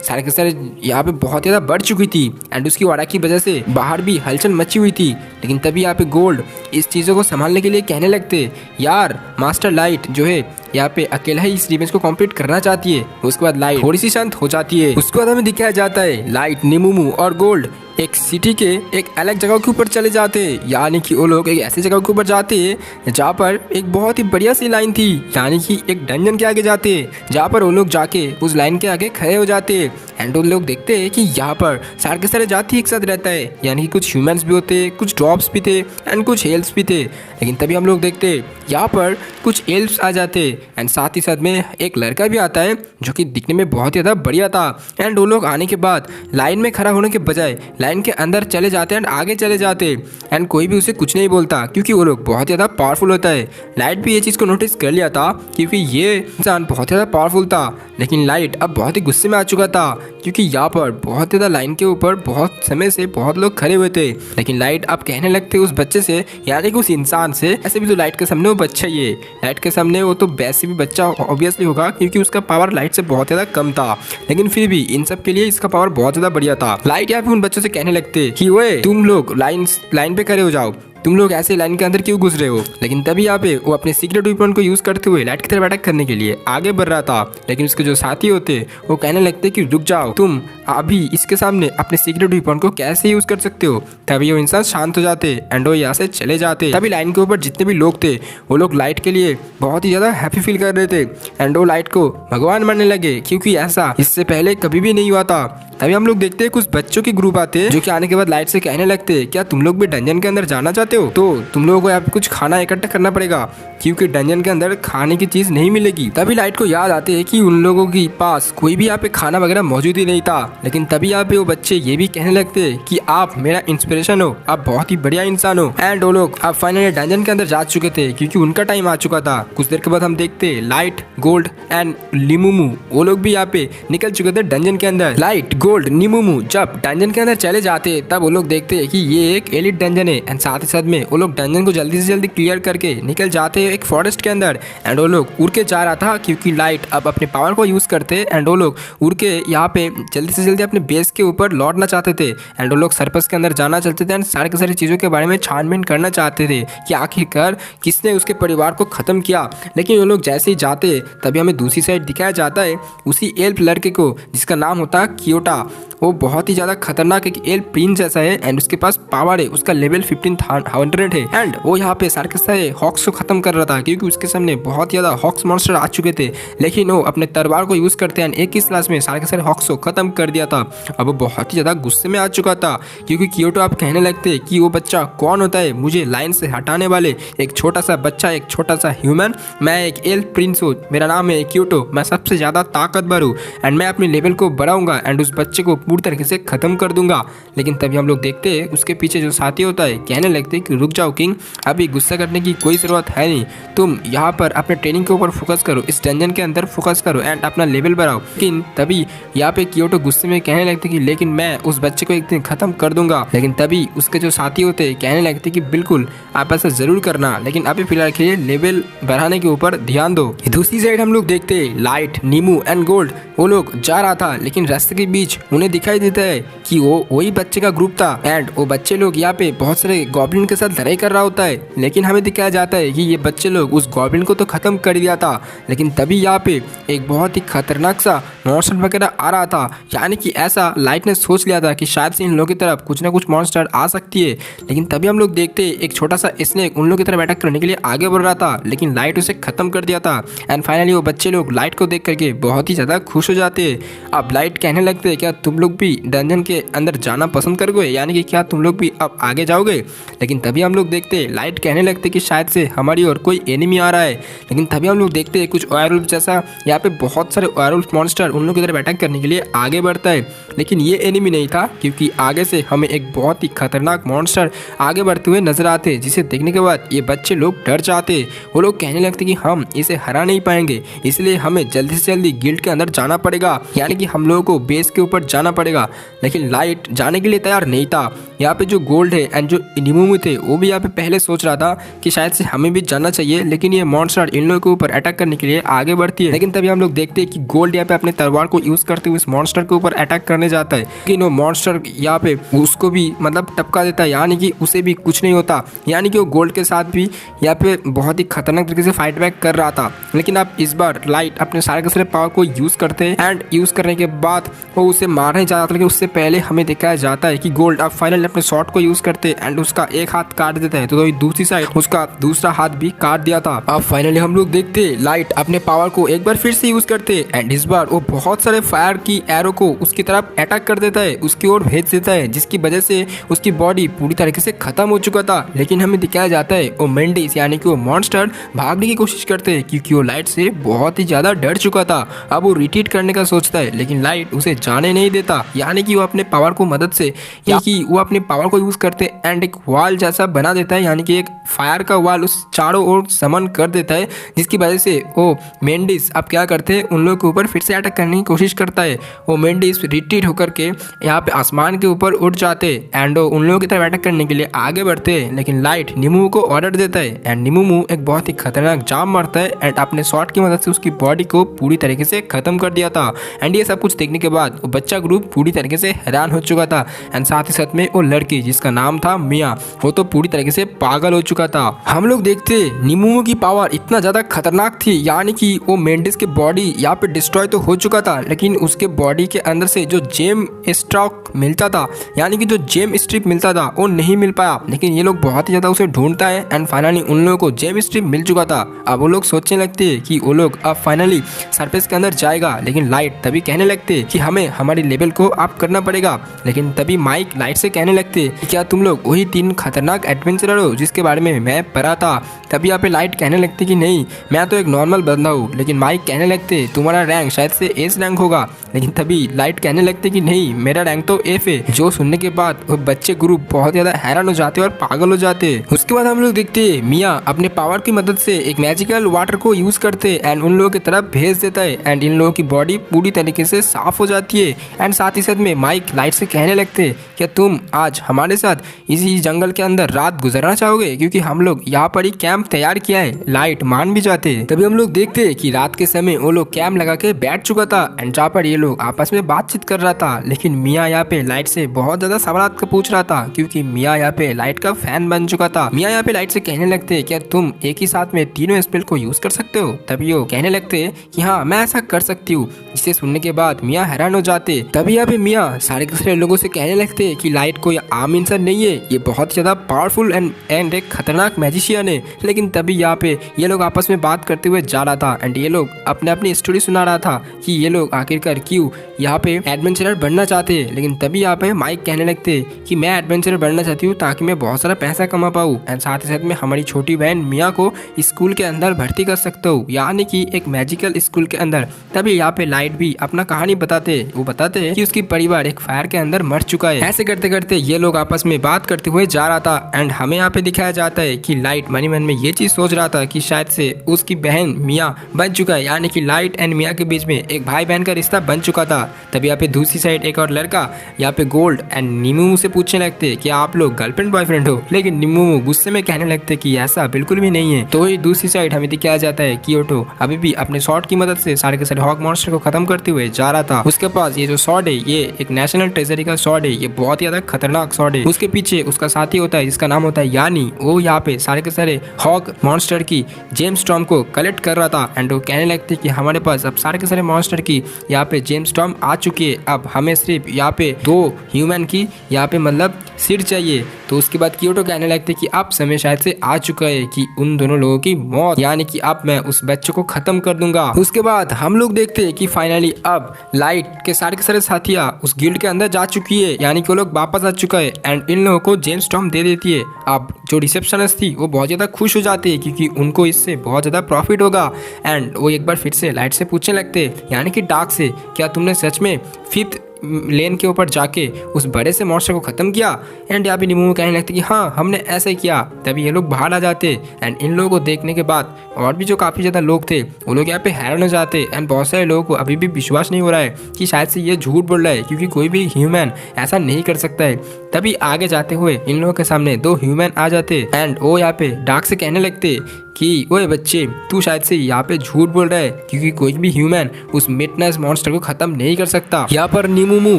सारे के सारे यहाँ पे बहुत ज़्यादा बढ़ चुकी थी एंड उसकी ऑरा की वजह से बाहर भी हलचल मची हुई थी। लेकिन तभी यहाँ पे गोल्ड इस चीज़ों को संभालने के लिए कहने लगते यार मास्टर लाइट जो है यहाँ पे अकेला ही इस रिवेंज को कंप्लीट करना चाहती है उसके बाद लाइट थोड़ी सी शांत हो जाती है। उसके बाद हमें दिखाया जाता है लाइट, निमुमु और गोल्ड एक सिटी के एक अलग जगह के ऊपर चले जाते हैं, यानी कि वो लोग एक ऐसी जगह के ऊपर जाते हैं जहाँ पर एक बहुत ही बढ़िया सी लाइन थी, यानी कि एक डंजन के आगे जाते हैं जहाँ पर वो लोग जाके उस लाइन के आगे खड़े हो जाते हैं। एंड वो लोग देखते हैं कि यहाँ पर सारे के सारे जाति एक साथ रहता है, यानी कि कुछ ह्यूमंस भी होते, कुछ ड्रॉप्स भी थे एंड कुछ एल्फ्स भी थे। लेकिन तभी हम लोग देखते हैं यहाँ पर कुछ एल्फ्स आ जाते एंड साथ ही साथ में एक लड़का भी आता है जो कि दिखने में बहुत ही ज़्यादा बढ़िया था। एंड वो लोग आने के बाद लाइन में खड़ा होने के बजाय लाइन के अंदर चले जाते हैं एंड आगे चले जाते एंड कोई भी उसे कुछ नहीं बोलता क्योंकि वो लोग बहुत ज़्यादा पावरफुल होता है। लाइट भी ये चीज़ को नोटिस कर लिया था क्योंकि ये इंसान बहुत ज़्यादा पावरफुल था, लेकिन लाइट अब बहुत ही गुस्से में आ चुका था क्योंकि यहाँ पर बहुत ज़्यादा लाइन के ऊपर बहुत समय से बहुत लोग खड़े हुए थे। लेकिन लाइट अब कहने लगते उस बच्चे से, यानी कि उस इंसान से, ऐसे भी तो लाइट के सामने वो बच्चा ही है, लाइट के सामने वो तो वैसे भी बच्चा ऑब्वियसली होगा क्योंकि उसका पावर लाइट से बहुत ज़्यादा कम था, लेकिन फिर भी इन सब के लिए इसका पावर बहुत ज़्यादा बढ़िया था। लाइट यहाँ पे उन बच्चों से कहने लगते कि ओए तुम लोग लाइन पे खड़े हो जाओ, तुम लोग ऐसे लाइन के अंदर क्यों घुस रहे हो। लेकिन तभी यहाँ पे वो अपने सीक्रेट वेपन को यूज करते हुए लाइट की तरफ अटैक करने के लिए आगे बढ़ रहा था, लेकिन उसके जो साथी होते वो कहने लगते कि रुक जाओ, तुम अभी इसके सामने अपने सीक्रेट वेपन को कैसे यूज कर सकते हो। तभी वो इंसान शांत हो जाते एंड वो यहाँ से चले जाते। तभी लाइन के ऊपर जितने भी लोग थे वो लोग लाइट के लिए बहुत ही ज्यादा हैप्पी फील कर रहे थे एंड वो लाइट को भगवान मानने लगे क्योंकि ऐसा इससे पहले कभी भी नहीं हुआ था। तभी हम लोग देखते हैं कुछ बच्चों की ग्रुप आते हैं जो कि आने के बाद लाइट से कहने लगते हैं क्या तुम लोग भी डंजन के अंदर जाना चाहते हो, तो तुम लोगों को यहाँ पे कुछ खाना इकट्ठा करना पड़ेगा क्योंकि डंजन के अंदर खाने की चीज नहीं मिलेगी। तभी लाइट को याद आते है कि उन लोगों के पास कोई भी यहाँ पे खाना वगैरह मौजूद ही नहीं था। लेकिन तभी यहाँ पे वो बच्चे ये भी कहने लगते हैं कि आप मेरा इंस्पिरेशन हो, आप बहुत ही बढ़िया इंसान हो। एंड वो लोग अब फाइनली डंजन के अंदर जा चुके थे क्योंकि उनका टाइम आ चुका था। कुछ देर के बाद हम देखते लाइट, गोल्ड एंड निमुमु वो लोग भी यहाँ पे निकल चुके थे डंजन के अंदर। लाइट, गोल्ड, निमुमु जब डंजन के अंदर चले जाते तब वो लोग देखते हैं कि ये एक एलिट डंजन है एंड साथ ही साथ में वो लोग डंजन को जल्दी से जल्दी क्लियर करके निकल जाते हैं एक फॉरेस्ट के अंदर। एंड वो लोग उड़ के जा रहा था क्योंकि लाइट अब अपने पावर को यूज करते एंड वो लोग उड़ के यहाँ पे जल्दी से जल्दी अपने बेस के ऊपर लौटना चाहते थे। एंड वो लोग सर्कस के अंदर जाना चाहते थे एंड सारी की सारी चीज़ों के बारे में छानबीन करना चाहते थे कि आखिरकार किसने उसके परिवार को खत्म किया। लेकिन वो लोग जैसे ही जाते तभी हमें दूसरी साइड दिखाया जाता है उसी एल्फ लड़के को जिसका नाम होता है कियोटा। वो बहुत ही ज़्यादा खतरनाक एक एल्फ प्रिंस जैसा है एंड उसके पास पावर है, उसका लेवल 1500 है एंड वो यहाँ पे सारे के सारे हॉक्स को खत्म कर रहा था क्योंकि उसके सामने बहुत ज़्यादा हॉक्स मॉन्स्टर आ चुके थे। लेकिन वो अपने तलवार को यूज़ करते हैं एक ही स्लास में सारे के सारे हॉक्स को खत्म कर दिया था। अब वो बहुत ही ज़्यादा गुस्से में आ चुका था क्योंकि कियोटो आप कहने लगते कि वो बच्चा कौन होता है मुझे लाइन से हटाने वाले, एक छोटा सा बच्चा, एक छोटा सा ह्यूमन, मैं एक एल्फ प्रिंस हूँ, मेरा नाम है कियोटो, मैं सबसे ज़्यादा ताकतवर हूँ एंड मैं अपने लेवल को बढ़ाऊंगा एंड उस बच्चे को पूरी तरीके से खत्म कर दूंगा। लेकिन तभी हम लोग देखते हैं उसके पीछे जो साथी होता है कहने लगते हैं कि रुक जाओ किंग, अभी गुस्सा करने की कोई ज़रूरत है नहीं, तुम यहाँ पर अपने ट्रेनिंग के ऊपर फोकस करो, इस डंजन के अंदर फोकस करो एंड अपना लेवल बढ़ाओ। लेकिन तभी यहाँ पे कियोटो गुस्से में कहने लगते कि लेकिन मैं उस बच्चे को एक दिन खत्म कर दूंगा। लेकिन तभी उसके जो साथी होते हैं कहने लगते कि बिल्कुल आप ऐसा जरूर करना, लेकिन अभी फिलहाल के लिए लेवल बढ़ाने के ऊपर ध्यान दो। दूसरी साइड हम लोग देखते हैं लाइट, नीमू एंड गोल्ड वो लोग जा रहा था, लेकिन रास्ते के बीच उन्हें दिखाई देता है कि वो वही बच्चे का ग्रुप था एंड वो बच्चे लोग यहाँ पे बहुत सारे गॉब्लिन के साथ लड़ाई कर रहा होता है। लेकिन हमें दिखाया जाता है कि ये बच्चे लोग उस गॉब्लिन को तो खत्म कर दिया था, लेकिन तभी यहाँ पे एक बहुत ही खतरनाक सा मॉन्स्टर वगैरह आ रहा था, यानी कि ऐसा लाइट ने सोच लिया था कि शायद से इन लोगों की तरफ कुछ ना कुछ मॉन्स्टर आ सकती है। लेकिन तभी हम लोग देखते हैं एक छोटा सा स्नेक उन लोगों की तरफ अटैक करने के लिए आगे बढ़ रहा था, लेकिन लाइट उसे खत्म कर दिया था एंड फाइनली वो बच्चे लोग लाइट को देख करके बहुत ही ज्यादा खुश हो जाते हैं। अब लाइट कहने लगते हैं क्या तुम लोग भी डंजन के अंदर जाना पसंद करोगे, यानी कि क्या तुम लोग भी अब आगे जाओगे। लेकिन तभी हम लोग देखते हैं लाइट कहने लगते कि शायद से हमारी ओर कोई एनिमी आ रहा है। लेकिन तभी हम लोग देखते हैं कुछ वायरवुल्फ जैसा यहाँ पे बहुत सारे वायरवुल्फ मॉन्स्टर उन लोगों की तरफ अटैक करने के लिए आगे बढ़ता है, लेकिन ये एनिमी नहीं था क्योंकि आगे से हमें एक बहुत ही खतरनाक मॉन्स्टर आगे बढ़ते हुए नजर आते हैं, जिसे देखने के बाद ये बच्चे लोग डर जाते। वो लोग कहने लगते कि हम इसे हरा नहीं पाएंगे, इसलिए हमें जल्दी से जल्दी गिल्ड के अंदर जाना पड़ेगा, यानी कि हम लोगों को बेस के ऊपर जाना पड़ेगा। लेकिन लाइट जाने के लिए तैयार नहीं था। यहाँ पे जो गोल्ड है एंड जो निमुमु थे वो भी यहाँ पे पहले सोच रहा था कि शायद से हमें भी जाना चाहिए, लेकिन ये मॉन्स्टर इन लोगों के ऊपर अटैक करने के लिए आगे बढ़ती है। लेकिन तभी हम लोग देखते हैं कि गोल्ड यहाँ पे अपने तलवार को यूज करते हुए इस मॉन्स्टर के ऊपर अटैक करने जाता है, लेकिन वो मॉन्स्टर यहाँ पे उसको भी मतलब टपका देता है, यानी कि उसे भी कुछ नहीं होता। यानी कि वो गोल्ड के साथ भी यहाँ पे बहुत ही खतरनाक तरीके से फाइट बैक कर रहा था। लेकिन अब इस बार लाइट अपने सारे के सारे पावर को यूज करते हैं एंड यूज करने के बाद वो उसे मारने जाता था, लेकिन उससे पहले हमें दिखाया जाता है कि गोल्ड अब फाइनली अपने शॉट को यूज करते एंड उसका एक हाथ काट देता है, तो दूसरी साइड उसका दूसरा हाथ भी काट दिया था। अब फाइनली हम लोग देखते लाइट अपने पावर को एक बार फिर से यूज करते एंड इस बार वो बहुत सारे फायर की एरो को उसकी तरफ अटैक कर देता है, उसकी ओर भेज देता है, जिसकी वजह से उसकी बॉडी पूरी तरीके से खत्म हो चुका था। लेकिन हमें दिखाया जाता है वो मेंडिस यानी कि वो मॉन्स्टर भागने की कोशिश करते हैं, क्योंकि वो लाइट से बहुत ही ज्यादा डर चुका था। अब वो रिट्रीट करने का सोचता है, लेकिन लाइट उसे जाने नहीं देता, यानी कि वो अपने पावर को मदद से वो अपने पावर को यूज करते एंड एक वॉल जैसा बना देता है, यानी कि एक फायर का वॉल उस चारों ओर समन कर देता है, जिसकी वजह से वो मेंडिस अब क्या करते हैं उन लोगों के ऊपर फिर से अटैक करने की कोशिश करता है। वो मेंडिस रिट्रीट होकर के यहाँ पे आसमान के ऊपर उड़ जाते एंड उन लोगों की तरफ अटैक करने के लिए आगे बढ़ते हैं, लेकिन लाइट निमुमु को ऑर्डर देता है एंड निमुमु एक बहुत ही खतरनाक जाम मारता है एंड अपने शॉट की मदद से उसकी बॉडी को पूरी तरीके से खत्म कर दिया था। एंड ये सब कुछ देखने के बाद वो बच्चा ग्रुप पूरी तरीके से हैरान हो चुका था एंड साथ ही साथ में वो लड़की जिसका नाम था मिया, वो तो पूरी तरीके से पागल हो चुका था। हम लोग देखते निमुमु की पावर इतना ज्यादा खतरनाक थी, यानी कि वो मेंडिस की बॉडी यहाँ पे डिस्ट्रॉय तो हो चुका था, लेकिन उसके बॉडी के अंदर से जो जेम स्टॉक मिलता था, यानी कि जो जेम स्ट्रिप मिलता था, वो नहीं मिल पाया। लेकिन ये लोग बहुत ही ज्यादा उसे ढूंढता है एंड फाइनली उन लोगों को जेम स्ट्रिप मिल चुका था। अब वो लोग सोचने लगते हैं कि वो लोग अब फाइनली सरफेस के अंदर जाएगा, लेकिन लाइट तभी कहने लगते कि हमें हमारी लेवल को अप करना पड़ेगा। लेकिन तभी माइक लाइट से कहने लगते कि क्या तुम लोग वही 3 खतरनाक एडवेंचरर हो जिसके बारे में मैं पढ़ा था। तभी यहाँ पे लाइट कहने लगती कि नहीं, मैं तो एक नॉर्मल बंदा हूँ। लेकिन माइक कहने लगते तुम्हारा रैंक शायद से एस रैंक होगा। लेकिन तभी लाइट कहने लगते कि नहीं, मेरा रैंक तो एफ है। जो सुनने के बाद वो बच्चे ग्रुप बहुत ज्यादा हैरान हो जाते और पागल हो जाते। उसके बाद हम लोग देखते मिया अपने पावर की मदद से एक मैजिकल वाटर को यूज करते एंड उन लोगों की तरफ भेज देता है एंड इन लोगों की बॉडी पूरी तरीके से साफ हो जाती है। एंड साथ ही साथ में माइक लाइट से कहने लगते क्या तुम आज हमारे साथ इसी जंगल के अंदर रात गुजरना चाहोगे, क्योंकि हम लोग यहाँ पर ही कैंप तैयार किया है। लाइट मान भी जाते। तभी हम लोग देखते कि रात के समय वो लोग कैंप लगा के बैठ चुका था एंड जहाँ पर ये लोग आपस में बातचीत कर रहा था। लेकिन मिया यहाँ पे लाइट से बहुत ज्यादा सवाल पूछ रहा था, क्योंकि मिया यहाँ पे लाइट का फैन बन चुका था। मिया यहाँ पे लाइट से कहने लगते क्या तुम एक ही साथ में तीनों स्पेल को यूज कर सकते हो। तभी वो कहने लगते कि हाँ मैं ऐसा कर सकती हूँ, जिसे सुनने के बाद मिया हैरान हो जाते। तभी यहाँ पे मिया सारे के सारे लोगों से कहने लगते कि लाइट कोई आम इंसान नहीं है, ये बहुत ज्यादा पावरफुल एंड एक खतरनाक मैजिशियन है। लेकिन तभी यहाँ पे ये लोग आपस में बात करते हुए जा रहा था एंड ये लोग अपने अपनी स्टोरी सुना रहा था कि ये लोग आखिरकार क्यों यहाँ पे एडवेंचरर बनना चाहते हैं। लेकिन तभी यहाँ पे माइक कहने लगते कि मैं एडवेंचरर बनना चाहती हूँ ताकि मैं बहुत सारा पैसा कमा पाऊँ एंड साथ ही साथ में हमारी छोटी बहन मिया को स्कूल के अंदर भर्ती कर सकता हूँ, यानी कि एक मैजिकल स्कूल के अंदर। तभी यहाँ पे लाइट भी अपना कहानी बताते, वो बताते हैं कि उसकी परिवार एक फायर के अंदर मर चुका है। ऐसे करते करते ये लोग आपस में बात करते हुए जा रहा था एंड हमें यहाँ पे दिखाया जाता है कि लाइट मनी मन में ये चीज सोच रहा था कि शायद से उसकी बहन मिया बन चुका है, यानी कि लाइट एंड मिया के बीच में एक भाई बहन का रिश्ता बन चुका था। तभी यहाँ पे दूसरी साइड एक और लड़का यहाँ पे गोल्ड एंड निमुमु से पूछने लगते कि आप लोग गर्लफ्रेंड बॉयफ्रेंड हो। लेकिन निमुमु गुस्से में कहने लगते कि ऐसा बिल्कुल भी नहीं है। तो वही दूसरी साइड हमें दिखाया जाता है कियोटो अभी भी अपने शॉट की मदद से सारे के सारे हॉक मॉन्स्टर को खत्म करते हुए जा रहा था। उसके पास ये जो शॉट है ये एक नेशनल ट्रेजरी का शॉट है, ये बहुत ही ज्यादा खतरनाक शॉट है। उसके पीछे उसका साथी होता है जिसका नाम होता है यानी, वो यहाँ पे सारे के सारे हॉक मॉन्स्टर की जेम्स स्टॉर्म को कलेक्ट कर रहा था एंड वो कहने लगते कि हमारे पास अब सारे के सारे मॉन्स्टर की यहाँ पे जेम्स स्टॉर्म आ चुकी है, अब हमें सिर्फ यहाँ पे 2 ह्यूमन की यहाँ पे मतलब सिर चाहिए। तो उसके बाद कियोटो कहने लगते कि अब समय शायद से आ चुका है कि उन दोनों लोगों की मौत, यानी कि अब मैं उस बच्चे को खत्म कर दूंगा। उसके बाद हम लोग देखते हैं कि फाइनली अब लाइट के सारे साथियां उस गिल्ड के अंदर जा चुकी है, यानी कि वो लोग वापस आ चुका है एंड इन लोगों को जेम्स स्टॉर्म दे देती है। अब जो रिसेप्शनिस्ट थी वो बहुत ज्यादा खुश हो जाती है, क्योंकि उनको इससे बहुत ज्यादा प्रॉफिट होगा एंड वो एक बार फिर से लाइट से पूछने लगते, यानी कि डार्क से, क्या तुमने सच में 5th लेन के ऊपर जाके उस बड़े से मॉन्स्टर को खत्म किया। एंड यहाँ पे निमुमु कहने लगते कि हाँ हमने ऐसे किया। तभी ये लोग बाहर आ जाते एंड इन लोगों को देखने के बाद और भी जो काफ़ी ज़्यादा लोग थे वो लोग यहाँ पे हैरान हो जाते एंड बहुत सारे लोगों को अभी भी विश्वास नहीं हो रहा है कि शायद से ये झूठ बोल रहा है, क्योंकि कोई भी ह्यूमन ऐसा नहीं कर सकता है। तभी आगे जाते हुए इन लोगों के सामने 2 ह्यूमन आ जाते एंड वो यहाँ पे डार्क से कहने लगते कि ओए बच्चे, तू शायद से यहाँ पे झूठ बोल रहा है, क्योंकि कोई भी ह्यूमन उस मिडनाइट मॉन्स्टर को खत्म नहीं कर सकता। यहाँ पर नीमूमू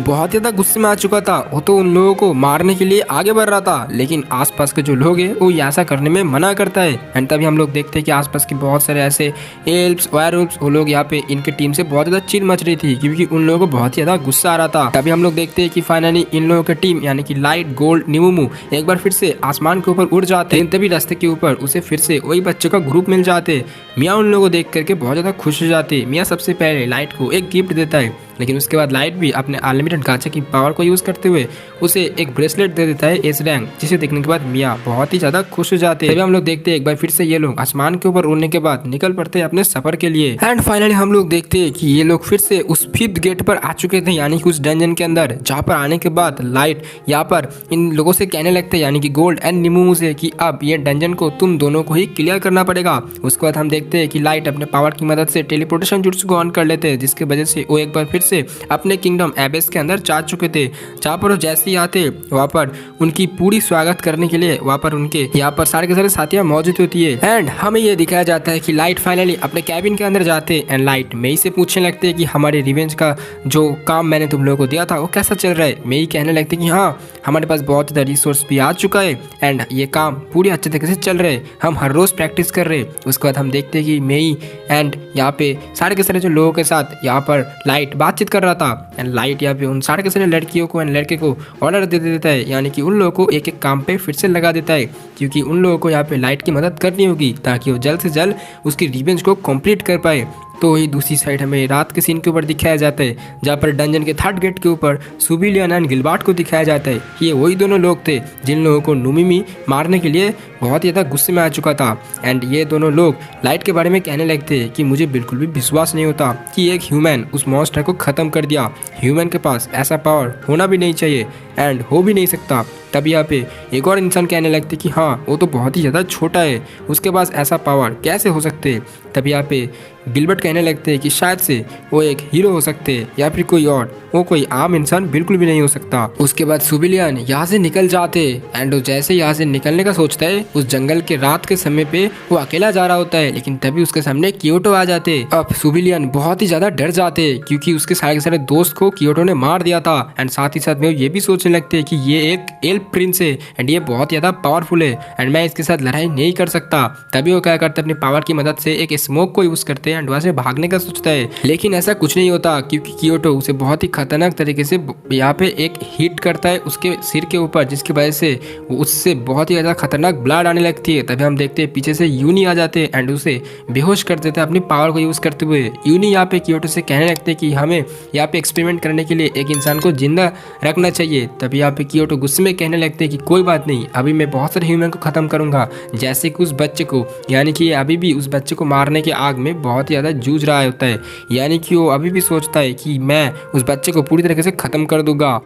बहुत ज्यादा गुस्से में आ चुका था। वो तो उन लोगों को मारने के लिए आगे बढ़ रहा था, लेकिन आसपास के जो लोग हैं वो ऐसा करने में मना करता है। एंड तभी हम लोग देखते हैं कि आसपास के बहुत सारे ऐसे एल्प्स, वायरवुल्फ्स, वो लोग यहाँ पे इनके टीम से बहुत ज्यादा चिल मच रही थी, क्योंकि उन लोगों को बहुत ज्यादा गुस्सा आ रहा था। तभी हम लोग देखते हैं कि फाइनली इन लोगों की टीम यानी कि लाइट, गोल्ड, नीमूमू एक बार फिर से आसमान के ऊपर उड़ जाते हैं। तभी रास्ते के ऊपर उसे फिर से वही बच्चों का ग्रुप मिल जाते। मियाँ उन लोगों को देख करके बहुत ज्यादा खुश हो जाते। मियाँ सबसे पहले लाइट को एक गिफ्ट देता है, लेकिन उसके बाद लाइट भी अपने अनलिमिटेड गांचा की पावर को यूज करते हुए उसे एक ब्रेसलेट दे देता है एस रैंक, जिसे देखने के बाद मियाँ बहुत ही ज्यादा खुश हो जाते हैं। तभी हम लोग देखते हैं एक बार फिर से ये लोग आसमान के ऊपर उड़ने के बाद निकल पड़ते हैं अपने सफर के लिए। एंड फाइनली हम लोग देखते हैं कि ये लोग फिर से उस 5th गेट पर आ चुके थे, यानी कि उस डंजन के अंदर, जहाँ पर आने के बाद लाइट यहाँ पर इन लोगों से कहने लगते हैं, यानी कि गोल्ड एंड नीमूमू से, कि अब ये डंजन को तुम दोनों को ही क्लियर करना पड़ेगा। उसके बाद हम देखते हैं कि लाइट अपने पावर की मदद से टेलीपोर्टेशन जुट्सु को ऑन कर लेते हैं, जिसकी वजह से वो एक बार फिर से अपने किंगडम एबेस के अंदर जा चुके थे, जहाँ पर वो जैसे ही आते वहाँ पर उनकी पूरी स्वागत करने के लिए वहाँ पर उनके यहाँ पर सारे के सारे साथियाँ मौजूद होती है। एंड हमें ये दिखाया जाता है कि लाइट फाइनली अपने कैबिन के अंदर जाते एंड लाइट मेई से पूछने लगते हैं कि हमारे रिवेंज का जो काम मैंने तुम लोगों को दिया था वो कैसा चल रहा है। मेई कहने लगते कि हाँ, हमारे पास बहुत ज़्यादा रिसोर्स भी आ चुका है एंड ये काम पूरी अच्छे तरीके से चल रहे हैं, हम हर रोज प्रैक्टिस कर रहे हैं। उसके बाद हम देखते हैं कि मेई एंड यहाँ पे सारे के सारे जो लोगों के साथ यहाँ पर लाइट बातचीत कर रहा था एंड लाइट यहाँ पे उन सारे के सारे लड़कियों को एंड लड़के को ऑर्डर दे देता है, यानी कि उन लोगों को एक एक काम पे फिर से लगा देता है, क्योंकि उन लोगों को यहाँ पे लाइट की मदद करनी होगी ताकि वो जल्द से जल्द उसकी रिवेंज को कंप्लीट कर पाए। तो वही दूसरी साइड हमें रात के सीन के ऊपर दिखाया जाता है, जहाँ पर डंजन के 3rd गेट के ऊपर सुबिलियन एंड गिलबार्ट को दिखाया जाता है। ये वही दोनों लोग थे जिन लोगों को नुमिमी मारने के लिए बहुत ज़्यादा गुस्से में आ चुका था। एंड ये दोनों लोग लाइट के बारे में कहने लगते हैं कि मुझे बिल्कुल भी विश्वास नहीं होता कि एक ह्यूमन उस मॉन्स्टर को ख़त्म कर दिया। ह्यूमन के पास ऐसा पावर होना भी नहीं चाहिए एंड हो भी नहीं सकता। तब यहाँ पे एक और इंसान कहने लगते कि हाँ, वो तो बहुत ही ज़्यादा छोटा है, उसके पास ऐसा पावर कैसे हो सकते। तब यहाँ पे गिलबर्ट कहने लगते हैं कि शायद से वो एक हीरो हो सकते हैं या फिर कोई और, वो कोई आम इंसान बिल्कुल भी नहीं हो सकता। उसके बाद सुबिलियन यहाँ से निकल जाते एंड वो जैसे यहाँ से निकलने का सोचता है, उस जंगल के रात के समय पे वो अकेला जा रहा होता है, लेकिन तभी उसके सामने कियोटो आ जाते। अब सुबिलियन बहुत ही ज्यादा डर जाते क्योंकि उसके सारे के सारे दोस्त को कियोटो ने मार दिया था एंड साथ ही साथ में ये भी सोचने लगते कि ये एक एल्फ प्रिंस है एंड ये बहुत ज्यादा पावरफुल है एंड मैं इसके साथ लड़ाई नहीं कर सकता। तभी वो क्या करते अपनी पावर की मदद से एक स्मोक को यूज करते हैं एंड वहां से भागने का सोचता है, लेकिन ऐसा कुछ नहीं होता क्योंकि कियोटो उसे बहुत ही खतरनाक तरीके से यहाँ पे एक हिट करता है उसके सिर के ऊपर, जिसकी वजह से उससे बहुत ही ज्यादा खतरनाक ब्लड आने लगती है। तभी हम देखते हैं पीछे से यूनी आ जाते हैं एंड उसे बेहोश कर देते हैं अपनी पावर को यूज करते हुए। यूनी यहाँ पे कियोटो से कहने लगते हैं कि हमें यहाँ पे एक्सपेरिमेंट करने के लिए एक इंसान को जिंदा रखना चाहिए। तभी यहाँ पे कियोटो गुस्से में कहने लगते हैं कि कोई बात नहीं, अभी मैं बहुत सारे ह्यूमन को खत्म करूंगा, जैसे कि उस बच्चे को, यानी कि अभी भी उस बच्चे को मारने के आग में बहुत ही ज्यादा जूझ रहा होता है, यानी कि वो अभी भी सोचता है कि मैं उस बच्चे को पूरी तरीके से खत्म कर दूंगा।